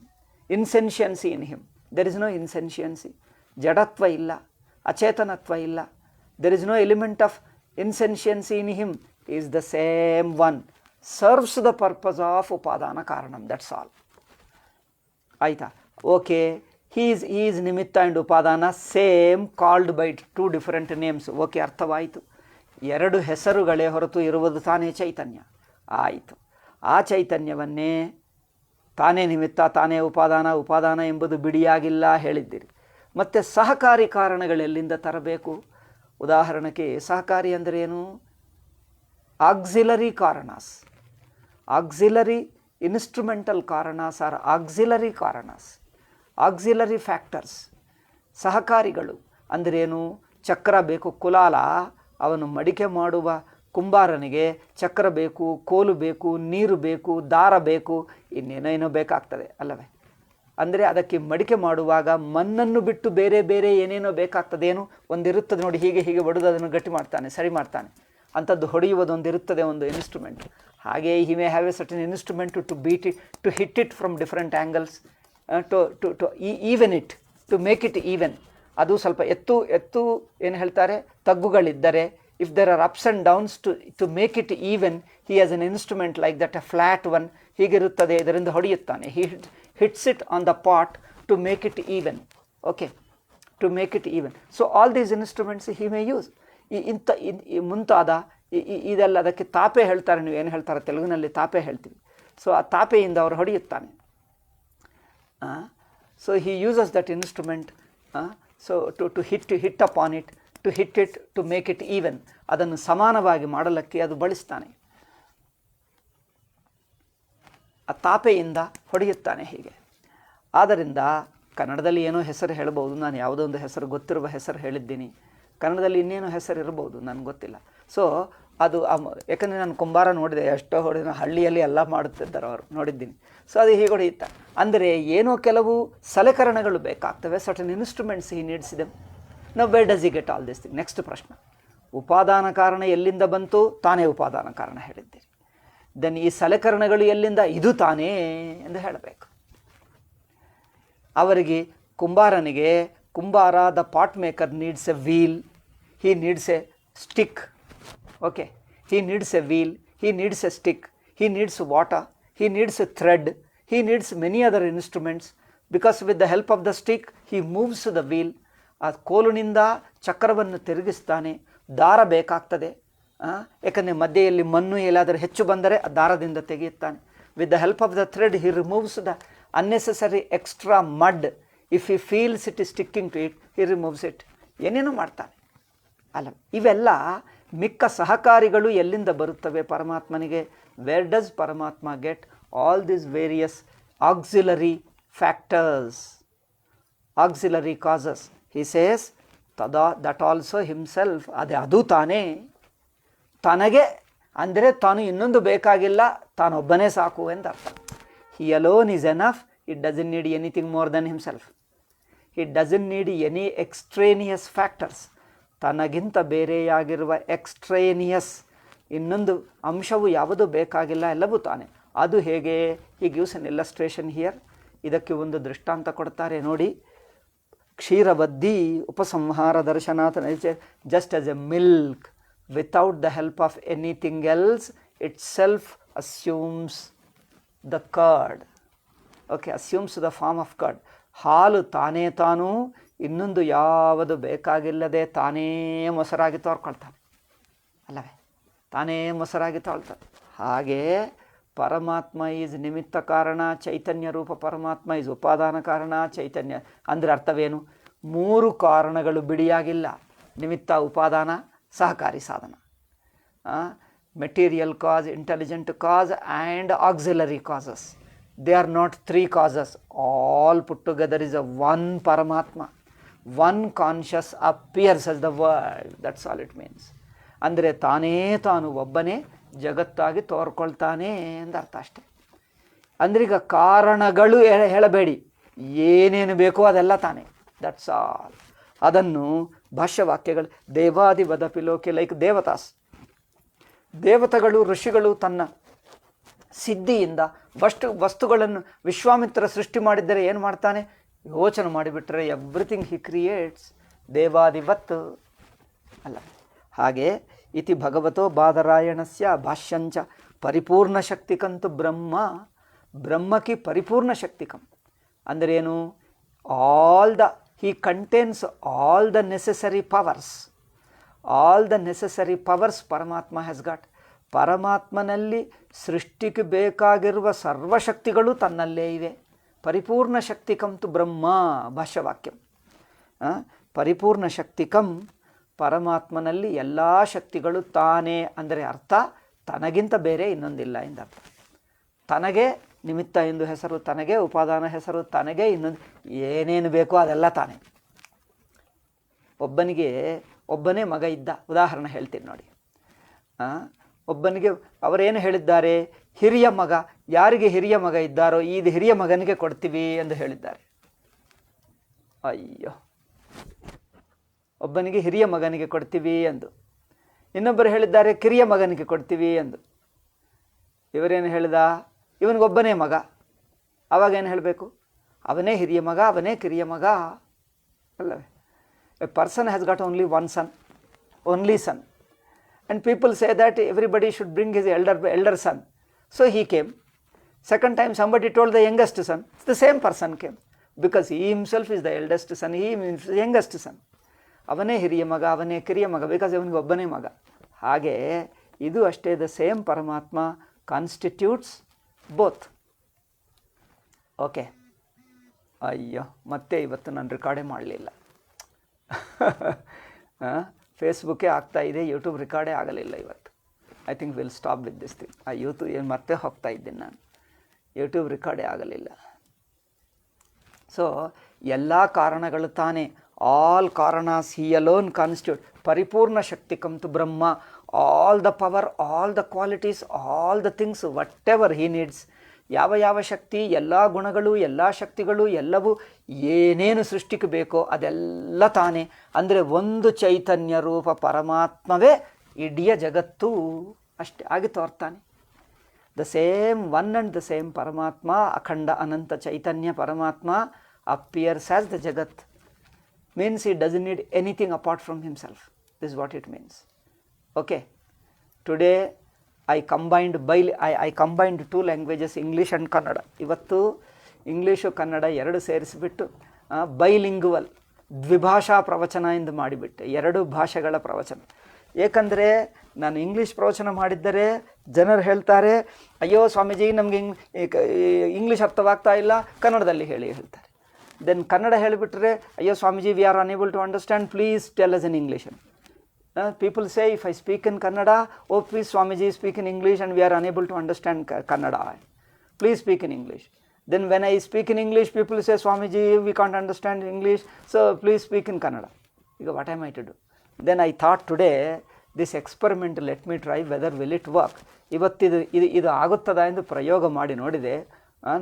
insentiency in him. There is no insentiency. Jadatva illa, achetanattva illa. There is no element of insentiency in him. He is the same one. Serves the purpose of upadana karanam. That's all. Aita. Okay. He is nimitta and upadana, same, called by two different names. Okay, ಅರ್ಥವಾಯಿತು. ಎರಡು ಹೆಸರುಗಳೇ ಹೊರತು ಇರುವುದು ತಾನೇ ಚೈತನ್ಯ. ಆಯಿತು. ಆ ಚೈತನ್ಯವನ್ನೇ ತಾನೇ ನಿಮಿತ್ತ, ತಾನೇ ಉಪಾದಾನ ಎಂಬುದು ಬಿಡಿಯಾಗಿಲ್ಲ ಹೇಳಿದ್ದೀರಿ. ಮತ್ತು ಸಹಕಾರಿ ಕಾರಣಗಳೆಲ್ಲಿಂದ ತರಬೇಕು? ಉದಾಹರಣೆಗೆ ಸಹಕಾರಿ ಅಂದರೆ ಏನು? Auxiliary karanas, auxiliary instrumental karanas or auxiliary karanas, auxiliary factors. ಸಹಕಾರಿಗಳು ಅಂದ್ರೇನು? ಚಕ್ರ ಬೇಕು, ಕುಲಾಲ, ಅವನು ಮಡಿಕೆ ಮಾಡುವ ಕುಂಬಾರನಿಗೆ ಚಕ್ರ ಬೇಕು, ಕೋಲು ಬೇಕು, ನೀರು ಬೇಕು, ದಾರ ಬೇಕು, ಇನ್ನೇನೇನೋ ಬೇಕಾಗ್ತದೆ ಅಲ್ಲವೇ? ಅಂದರೆ ಅದಕ್ಕೆ ಮಡಿಕೆ ಮಾಡುವಾಗ ಮಣ್ಣನ್ನು ಬಿಟ್ಟು ಬೇರೆ ಬೇರೆ ಏನೇನೋ ಬೇಕಾಗ್ತದೇನು ಒಂದಿರುತ್ತದೆ ನೋಡಿ. ಹೀಗೆ ಹೊಡೆದು ಅದನ್ನು ಗಟ್ಟಿ ಮಾಡ್ತಾನೆ, ಸರಿ ಮಾಡ್ತಾನೆ. ಅಂಥದ್ದು ಹೊಡೆಯುವುದೊಂದಿರುತ್ತದೆ, ಒಂದು ಇನ್ಸ್ಟ್ರುಮೆಂಟ್. ಹಾಗೆ he may have a certain instrument to beat it, to hit it from different angles, to even it, to make it even. ಅದು ಸ್ವಲ್ಪ ಎತ್ತು ಏನು ಹೇಳ್ತಾರೆ, ತಗ್ಗುಗಳಿದ್ದರೆ, if there are ups and downs, to make it even, he has an instrument like that, a flat one, ಹೀಗಿರುತ್ತದೆ, ಇದರಿಂದ ಹೊಡೆಯುತ್ತಾನೆ. He hits it on the pot to make it even. Okay, to make it even. So all these instruments he May use. ಮುಂತಾದ ಇದೆಲ್ಲ ಅದಕ್ಕೆ ತಾಪೆ ಹೇಳ್ತಾರೆ. ನೀವು ಏನು ಹೇಳ್ತಾರೆ ತೆಲುಗಿನಲ್ಲಿ ತಾಪೆ ಹೇಳ್ತೀವಿ. ಸೊ ಆ ತಾಪೆಯಿಂದ ಅವರು ಹೊಡೆಯುತ್ತಾನೆ. So he uses that instrument. So to hit upon it, to hit it, to make it even. ಅದನ್ನು ಸಮಾನವಾಗಿ ಮಾಡಲಿಕ್ಕೆ ಅದು ಬಳಸ್ತಾನೆ. ಆ ತಾಪೆಯಿಂದ ಹೊಡೆಯುತ್ತಾನೆ ಹೀಗೆ. ಆದ್ದರಿಂದ ಕನ್ನಡದಲ್ಲಿ ಏನೋ ಹೆಸರು ಹೇಳ್ಬೋದು. ನಾನು ಯಾವುದೋ ಒಂದು ಹೆಸರು ಗೊತ್ತಿರುವ ಹೆಸರು ಹೇಳಿದ್ದೀನಿ. ಕನ್ನಡದಲ್ಲಿ ಇನ್ನೇನೋ ಹೆಸರು ಇರ್ಬೋದು, ನನಗೆ ಗೊತ್ತಿಲ್ಲ. ಸೊ ಅದು ಯಾಕಂದರೆ ನಾನು ಕುಂಬಾರ ನೋಡಿದೆ, ಎಷ್ಟೋ ಹೊಡೆದ ಹಳ್ಳಿಯಲ್ಲಿ ಎಲ್ಲ ಮಾಡುತ್ತಿದ್ದಾರೆ ಅವರು, ನೋಡಿದ್ದೀನಿ. ಸೊ ಅದು ಹೀಗೆ ಹೊಡೆಯುತ್ತಾ ಅಂದರೆ ಏನೋ ಕೆಲವು ಸಲಕರಣೆಗಳು ಬೇಕಾಗ್ತವೆ. Certain instruments he needs them. ನಾವು where does he get all this thing? Next ಪ್ರಶ್ನೆ, ಉಪಾದಾನ ಕಾರಣ ಎಲ್ಲಿಂದ ಬಂತು? ತಾನೇ ಉಪಾದಾನ ಕಾರಣ ಹೇಳಿದ್ದೀರಿ. ದೆನ್ ಈ ಸಲಕರಣೆಗಳು ಎಲ್ಲಿಂದ? ಇದು ತಾನೇ ಎಂದು ಹೇಳಬೇಕು. ಅವರಿಗೆ ಕುಂಬಾರನಿಗೆ, ಕುಂಬಾರ the pot maker needs A wheel, he needs A stick. Okay, he needs a wheel, he needs a stick, he needs water, he needs a thread, he needs many other instruments, because with the help of the stick he moves the wheel. ಆ ಕೋಲಿನಿಂದ ಚಕ್ರವನ್ನು ತಿರುಗಿಸ್ತಾನೆ. ದಾರ ಬೇಕಾಗ್ತದೆ, ಯಾಕಂದರೆ ಮಧ್ಯೆಯಲ್ಲಿ ಮಣ್ಣು ಎಲ್ಲಾದರೂ ಹೆಚ್ಚು ಬಂದರೆ ಆ ದಾರದಿಂದ ತೆಗೆಯುತ್ತಾನೆ. With the help of the thread he removes the unnecessary extra mud. If he feels it is sticking to it, he removes it. ಏನೇನೋ ಮಾಡ್ತಾನೆ ಅಲ್ಲ. ಇವೆಲ್ಲ ಮಿಕ್ಕ ಸಹಕಾರಿಗಳು ಎಲ್ಲಿಂದ ಬರುತ್ತವೆ ಪರಮಾತ್ಮನಿಗೆ? Where does Paramatma get all these various auxiliary factors, auxiliary causes? He says that also himself. ಅದು ತಾನೇ, ತನಗೆ ಅಂದರೆ ತಾನು ಇನ್ನೊಂದು ಬೇಕಾಗಿಲ್ಲ, ತಾನೊಬ್ಬನೇ ಸಾಕು ಅಂತ ಅರ್ಥ. He alone is enough. It doesn't need anything more than himself. It doesn't need any extraneous factors. ತನಗಿಂತ ಬೇರೆಯಾಗಿರುವ ಎಕ್ಸ್ಟ್ರೇನಿಯಸ್ ಇನ್ನೊಂದು ಅಂಶವು ಯಾವುದೂ ಬೇಕಾಗಿಲ್ಲ, ಎಲ್ಲವೂ ತಾನೆ. ಅದು ಹೇಗೆ? He gives an illustration here. ಇದಕ್ಕೆ ಒಂದು ದೃಷ್ಟಾಂತ ಕೊಡ್ತಾರೆ ನೋಡಿ. ಕ್ಷೀರವದ್ದಿ ಉಪಸಂಹಾರ ದರ್ಶನಾತ್ just as a milk without the help of anything else, itself assumes the curd. Okay, assumes the form of curd. ಹಾಲು ತಾನೇ ತಾನು ಇನ್ನೊಂದು ಯಾವುದು ಬೇಕಾಗಿಲ್ಲದೆ ತಾನೇ ಮೊಸರಾಗಿ ತೋರ್ಕೊಳ್ತಾನೆ ಅಲ್ಲವೇ? ತಾನೇ ಮೊಸರಾಗಿ ತೊಳ್ತಾನೆ. ಹಾಗೆ ಪರಮಾತ್ಮ ಈಸ್ ನಿಮಿತ್ತ ಕಾರಣ, ಚೈತನ್ಯ ರೂಪ ಪರಮಾತ್ಮ ಈಸ್ ಉಪಾದಾನ ಕಾರಣ, ಚೈತನ್ಯ ಅಂದರೆ ಅರ್ಥವೇನು? 3 ಕಾರಣಗಳು ಬಿಡಿಯಾಗಿಲ್ಲ. ನಿಮಿತ್ತ, ಉಪಾದಾನ, ಸಹಕಾರಿ ಸಾಧನ. Material cause, intelligent cause and auxiliary causes. They are not 3 causes. All put together is a one Paramatma. One conscious appears as the world. That's all it means. ಅಂದರೆ ತಾನೇ ತಾನು ಒಬ್ಬನೇ ಜಗತ್ತಾಗಿ ತೋರ್ಕೊಳ್ತಾನೆ ಅಂತ ಅರ್ಥ ಅಷ್ಟೆ. ಅಂದರೆ ಈಗ ಕಾರಣಗಳು ಹೇಳಬೇಡಿ, ಏನೇನು ಬೇಕೋ ಅದೆಲ್ಲ ತಾನೇ. That's all. ಅದನ್ನು ಭಾಷ್ಯವಾಕ್ಯಗಳು ದೇವಾದಿವದಪಿ ಲೋಕೆ, ಲೈಕ್ ದೇವತಾಸ್, ದೇವತೆಗಳು ಋಷಿಗಳು ತನ್ನ ಸಿದ್ಧಿಯಿಂದ ವಸ್ತುಗಳನ್ನು ವಿಶ್ವಾಮಿತ್ರ ಸೃಷ್ಟಿ ಮಾಡಿದ್ದರೆ ಏನು ಮಾಡ್ತಾನೆ? ಯೋಚನೆ ಮಾಡಿಬಿಟ್ರೆ ಎವ್ರಿಥಿಂಗ್ ಹಿ ಕ್ರಿಯೇಟ್ಸ್. ದೇವಾದಿವತ್ ಅಲ್ಲ. ಹಾಗೆ ಇತಿ ಭಗವತೋ ಬಾದರಾಯಣಸ್ಯ ಭಾಷ್ಯಂಚ ಪರಿಪೂರ್ಣ ಶಕ್ತಿಕಂತು ಬ್ರಹ್ಮ. ಬ್ರಹ್ಮಕಿ ಪರಿಪೂರ್ಣ ಶಕ್ತಿಕಂ ಅಂದರೇನು? he contains all the necessary powers. All the necessary powers Paramatma has got. ಪರಮಾತ್ಮನಲ್ಲಿ ಸೃಷ್ಟಿಗೆ ಬೇಕಾಗಿರುವ ಸರ್ವಶಕ್ತಿಗಳು ತನ್ನಲ್ಲೇ ಇವೆ. ಪರಿಪೂರ್ಣ ಶಕ್ತಿಕಂತು ಬ್ರಹ್ಮ ಭಾಷ್ಯವಾಕ್ಯಂ. ಪರಿಪೂರ್ಣ ಶಕ್ತಿಕಂ, ಪರಮಾತ್ಮನಲ್ಲಿ ಎಲ್ಲ ಶಕ್ತಿಗಳು ತಾನೇ ಅಂದರೆ ಅರ್ಥ ತನಗಿಂತ ಬೇರೆ ಇನ್ನೊಂದಿಲ್ಲ ಎಂದರ್ಥ. ತನಗೆ ನಿಮಿತ್ತ ಎಂದು ಹೆಸರು, ತನಗೆ ಉಪಾದಾನ ಹೆಸರು, ತನಗೆ ಇನ್ನೊಂದು ಏನೇನು ಬೇಕೋ ಅದೆಲ್ಲ ತಾನೇ. ಒಬ್ಬನೇ ಮಗ ಇದ್ದ, ಉದಾಹರಣೆ ಹೇಳ್ತೀನಿ ನೋಡಿ. ಒಬ್ಬನಿಗೆ ಅವರೇನು ಹೇಳಿದ್ದಾರೆ? ಹಿರಿಯ ಮಗ, ಯಾರಿಗೆ ಹಿರಿಯ ಮಗ ಇದ್ದಾರೋ ಇದು ಹಿರಿಯ ಮಗನಿಗೆ ಕೊಡ್ತೀವಿ ಎಂದು ಹೇಳಿದ್ದಾರೆ. ಅಯ್ಯೋ, ಒಬ್ಬನಿಗೆ ಹಿರಿಯ ಮಗನಿಗೆ ಕೊಡ್ತೀವಿ ಎಂದು. ಇನ್ನೊಬ್ಬರು ಹೇಳಿದ್ದಾರೆ ಕಿರಿಯ ಮಗನಿಗೆ ಕೊಡ್ತೀವಿ ಎಂದು. ಇವರೇನು ಹೇಳಿದ? ಇವನಿಗೊಬ್ಬನೇ ಮಗ. ಆವಾಗ ಏನು ಹೇಳಬೇಕು? ಅವನೇ ಹಿರಿಯ ಮಗ, ಅವನೇ ಕಿರಿಯ ಮಗ ಅಲ್ಲವೇ? A person has got only one son, only son. And people say that everybody should bring his elder son. So he came. Second time somebody told the youngest son. The same person came. Because he himself is the eldest son, he is the youngest son. ಅವನೇ ಹಿರಿಯ ಮಗ, ಅವನೇ ಕಿರಿಯ ಮಗ, because ಅವನಿಗೆ ಒಬ್ಬನೇ ಮಗ. ಹಾಗೆ ಇದು ಅಷ್ಟೇ, ದ ಸೇಮ್ ಪರಮಾತ್ಮ ಕಾನ್ಸ್ಟಿಟ್ಯೂಟ್ಸ್ ಬೋತ್. ಓಕೆ. ಅಯ್ಯೋ, ಮತ್ತೆ ಇವತ್ತು ನಾನು ರೆಕಾರ್ಡೇ ಮಾಡಲಿಲ್ಲ. ಫೇಸ್ಬುಕ್ಕೇ ಆಗ್ತಾಯಿದೆ, ಯೂಟ್ಯೂಬ್ ರೆಕಾರ್ಡೇ ಆಗಲಿಲ್ಲ ಇವತ್ತು. I think will stop with this thing. YouTube ಮತ್ತೆ ಹೋಗ್ತಾ ಇದ್ದೀನಿ ನಾನು, ಯೂಟ್ಯೂಬ್ ರೆಕಾರ್ಡೇ ಆಗಲಿಲ್ಲ. ಸೊ ಎಲ್ಲ ಕಾರಣಗಳು ತಾನೇ. All karanas he alone constitute. ಪರಿಪೂರ್ಣ ಶಕ್ತಿ ಕಂತು ಬ್ರಹ್ಮ. All the power, all the qualities, all the things whatever he needs. ಯಾವ ಶಕ್ತಿ, ಎಲ್ಲ ಗುಣಗಳು, ಎಲ್ಲ ಶಕ್ತಿಗಳು, ಎಲ್ಲವೂ ಏನೇನು ಸೃಷ್ಟಿಗೆ ಬೇಕೋ ಅದೆಲ್ಲ ತಾನೇ. ಅಂದರೆ ಒಂದು ಚೈತನ್ಯ ರೂಪ ಪರಮಾತ್ಮವೇ ಇಡೀ ಜಗತ್ತು ಅಷ್ಟೇ ಆಗಿ ತೋರ್ತಾನೆ. The same one and the same Paramatma, akhanda ananta chaitanya Paramatma appears as the jagat. means he doesn't need anything apart from himself. This is what it means. Okay. Today I combined 2 languages, English and Kannada. ಇವತ್ತು ಇಂಗ್ಲೀಷು ಕನ್ನಡ ಎರಡು ಸೇರಿಸಿಬಿಟ್ಟು bilingual, ದ್ವಿಭಾಷಾ ಪ್ರವಚನ ಎಂದು ಮಾಡಿಬಿಟ್ಟೆ. 2 ಭಾಷೆಗಳ ಪ್ರವಚನ. ಏಕೆಂದರೆ ನಾನು English ಪ್ರವಚನ ಮಾಡಿದ್ದರೆ ಜನರು ಹೇಳ್ತಾರೆ, ಅಯ್ಯೋ ಸ್ವಾಮೀಜಿ ನಮಗೆ ಇಂಗ್ಲೀಷ್ ಅರ್ಥವಾಗ್ತಾ ಇಲ್ಲ, ಕನ್ನಡದಲ್ಲಿ ಹೇಳ್ತಾರೆ. ದೆನ್ ಕನ್ನಡ ಹೇಳಿಬಿಟ್ರೆ, ಅಯ್ಯೋ Swamiji we are unable to understand, please tell us in English. People say, if I speak in Kannada, oh please Swamiji speak in English and we are unable to understand Kannada. Please speak in English. Then when I speak in English, people say, Swamiji we can't understand English, so please speak in Kannada. What am I to do? Then I thought today, this experiment, let me try whether will it work. ಇದು ಆಗುತ್ತದ ಎಂದು ಪ್ರಯೋಗ ಮಾಡಿ ನೋಡಿದೆ.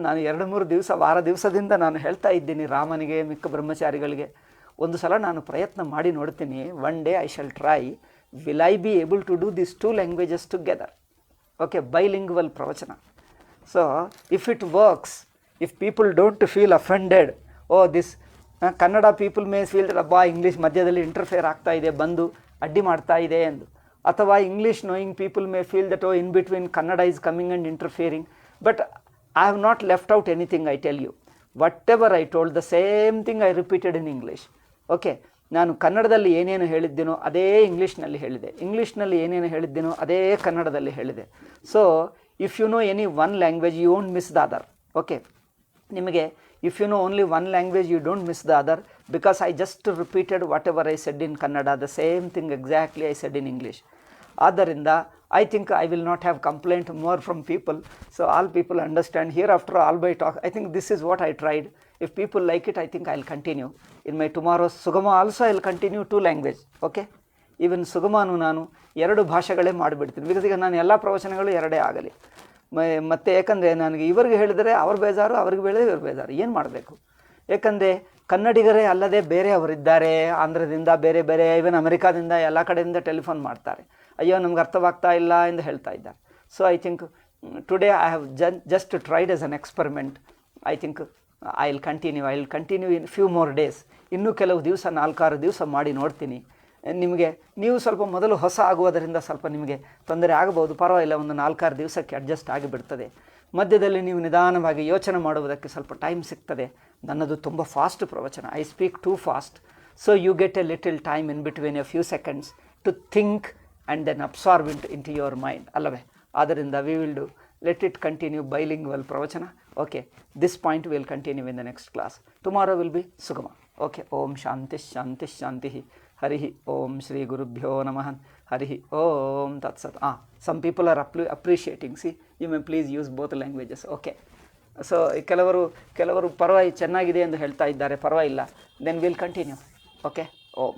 ನಾನು 2-3 ದಿವಸದಿಂದ ನಾನು ಹೇಳ್ತಾ ಇದ್ದೀನಿ ರಾಮನಿಗೆ, ಮಿಕ್ಕ ಬ್ರಹ್ಮಚಾರಿಗಳಿಗೆ. ಒಂದು ಸಲ ನಾನು ಪ್ರಯತ್ನ ಮಾಡಿ ನೋಡ್ತೀನಿ. One day I shall try. Will I be able to do this 2 languages together? Okay, bilingual ಪ್ರವಚನ. So if it works, if people don't feel offended, this Kannada people may feel that ಅಬ್ಬಾ ಇಂಗ್ಲೀಷ್ ಮಧ್ಯದಲ್ಲಿ interfere ಆಗ್ತಾ ಇದೆ, ಬಂದು ಅಡ್ಡಿ ಮಾಡ್ತಾ ಇದೆ ಎಂದು. ಅಥವಾ English knowing people may feel that in between Kannada is coming and interfering. But I have not left out anything, I tell you. Whatever I told, the same thing I repeated in English. Okay, ನಾನು ಕನ್ನಡದಲ್ಲಿ ಏನೇನು ಹೇಳಿದ್ದೀನೋ ಅದೇ ಇಂಗ್ಲೀಷ್ನಲ್ಲಿ ಹೇಳಿದೆ, ಇಂಗ್ಲೀಷ್ನಲ್ಲಿ ಏನೇನು ಹೇಳಿದ್ದೀನೋ ಅದೇ ಕನ್ನಡದಲ್ಲಿ ಹೇಳಿದೆ. So if you know any one language you won't miss the other. Okay, ನಿಮಗೆ if you know only one language you don't miss the other, because I just repeated whatever I said in Kannada, the same thing exactly I said in English. ಆದ್ದರಿಂದ I think I will not have complaint more from people. So all people understand. Hereafter all by talk, I think this is what I tried. If people like it, I think I'll continue. In my tomorrow's Sugama also I'll continue 2 language. Okay? Even Sugamanu ನಾನು 2 ಭಾಷೆಗಳೇ ಮಾಡಿಬಿಡ್ತೀನಿ. Because ಈಗ ನಾನು ಎಲ್ಲ ಪ್ರವಚನಗಳು 2 ಆಗಲಿ. ಮತ್ತು ಯಾಕಂದರೆ ನನಗೆ ಇವರಿಗೆ ಹೇಳಿದರೆ ಅವ್ರ ಬೇಜಾರು, ಅವ್ರಿಗೆ ಹೇಳಿದ್ರೆ ಇವ್ರ ಬೇಜಾರು, ಏನು ಮಾಡಬೇಕು? ಯಾಕಂದರೆ ಕನ್ನಡಿಗರೇ ಅಲ್ಲದೆ ಬೇರೆಯವರಿದ್ದಾರೆ, ಆಂಧ್ರದಿಂದ ಬೇರೆ ಬೇರೆ, ಈವನ್ ಅಮೆರಿಕಾದಿಂದ ಎಲ್ಲ ಕಡೆಯಿಂದ ಟೆಲಿಫೋನ್ ಮಾಡ್ತಾರೆ, ಅಯ್ಯೋ ನಮ್ಗೆ ಅರ್ಥವಾಗ್ತಾ ಇಲ್ಲ ಎಂದು ಹೇಳ್ತಾ ಇದ್ದಾರೆ. So I think today I have just tried as an experiment. I think I will continue in few more days. ಇನ್ನೂ ಕೆಲವು ದಿವಸ 4-6 ದಿವಸ ಮಾಡಿ ನೋಡ್ತೀನಿ. ನಿಮಗೆ ನೀವು ಸ್ವಲ್ಪ ಮೊದಲು ಹೊಸ ಆಗುವುದರಿಂದ ಸ್ವಲ್ಪ ನಿಮಗೆ ತೊಂದರೆ ಆಗಬಹುದು, ಪರವಾಗಿಲ್ಲ, ಒಂದು 4-6 ದಿವಸಕ್ಕೆ ಅಡ್ಜಸ್ಟ್ ಆಗಿಬಿಡ್ತದೆ. ಮಧ್ಯದಲ್ಲಿ ನೀವು ನಿಧಾನವಾಗಿ ಯೋಚನೆ ಮಾಡುವುದಕ್ಕೆ ಸ್ವಲ್ಪ ಟೈಮ್ ಸಿಗ್ತದೆ. ನನ್ನದು ತುಂಬ ಫಾಸ್ಟ್ ಪ್ರವಚನ, I speak too fast. So you get a little time in between a few seconds to think and then absorb into your mind, ಅಲ್ಲವೇ? ಆದ್ದರಿಂದ we will do let it continue bilingual ಪ್ರವಚನ. Okay, this point will continue in the next class. Tomorrow will be ಸುಗಮ. Okay, ಓಂ ಶಾಂತಿ ಶಾಂತಿ ಶಾಂತಿ. ಹರಿ ಓಂ ಶ್ರೀ ಗುರುಭ್ಯೋ ನಮಃ. ಹರಿ ಓಂ ತತ್ಸತ್. Some people are appreciating. See, you May please use both languages. Okay, so ಕೆಲವರು ಪರವಾಗಿ ಚೆನ್ನಾಗಿದೆ ಎಂದು ಹೇಳ್ತಾ ಇದ್ದಾರೆ, ಪರವಾಗಿಲ್ಲ, then will continue. Okay, Om.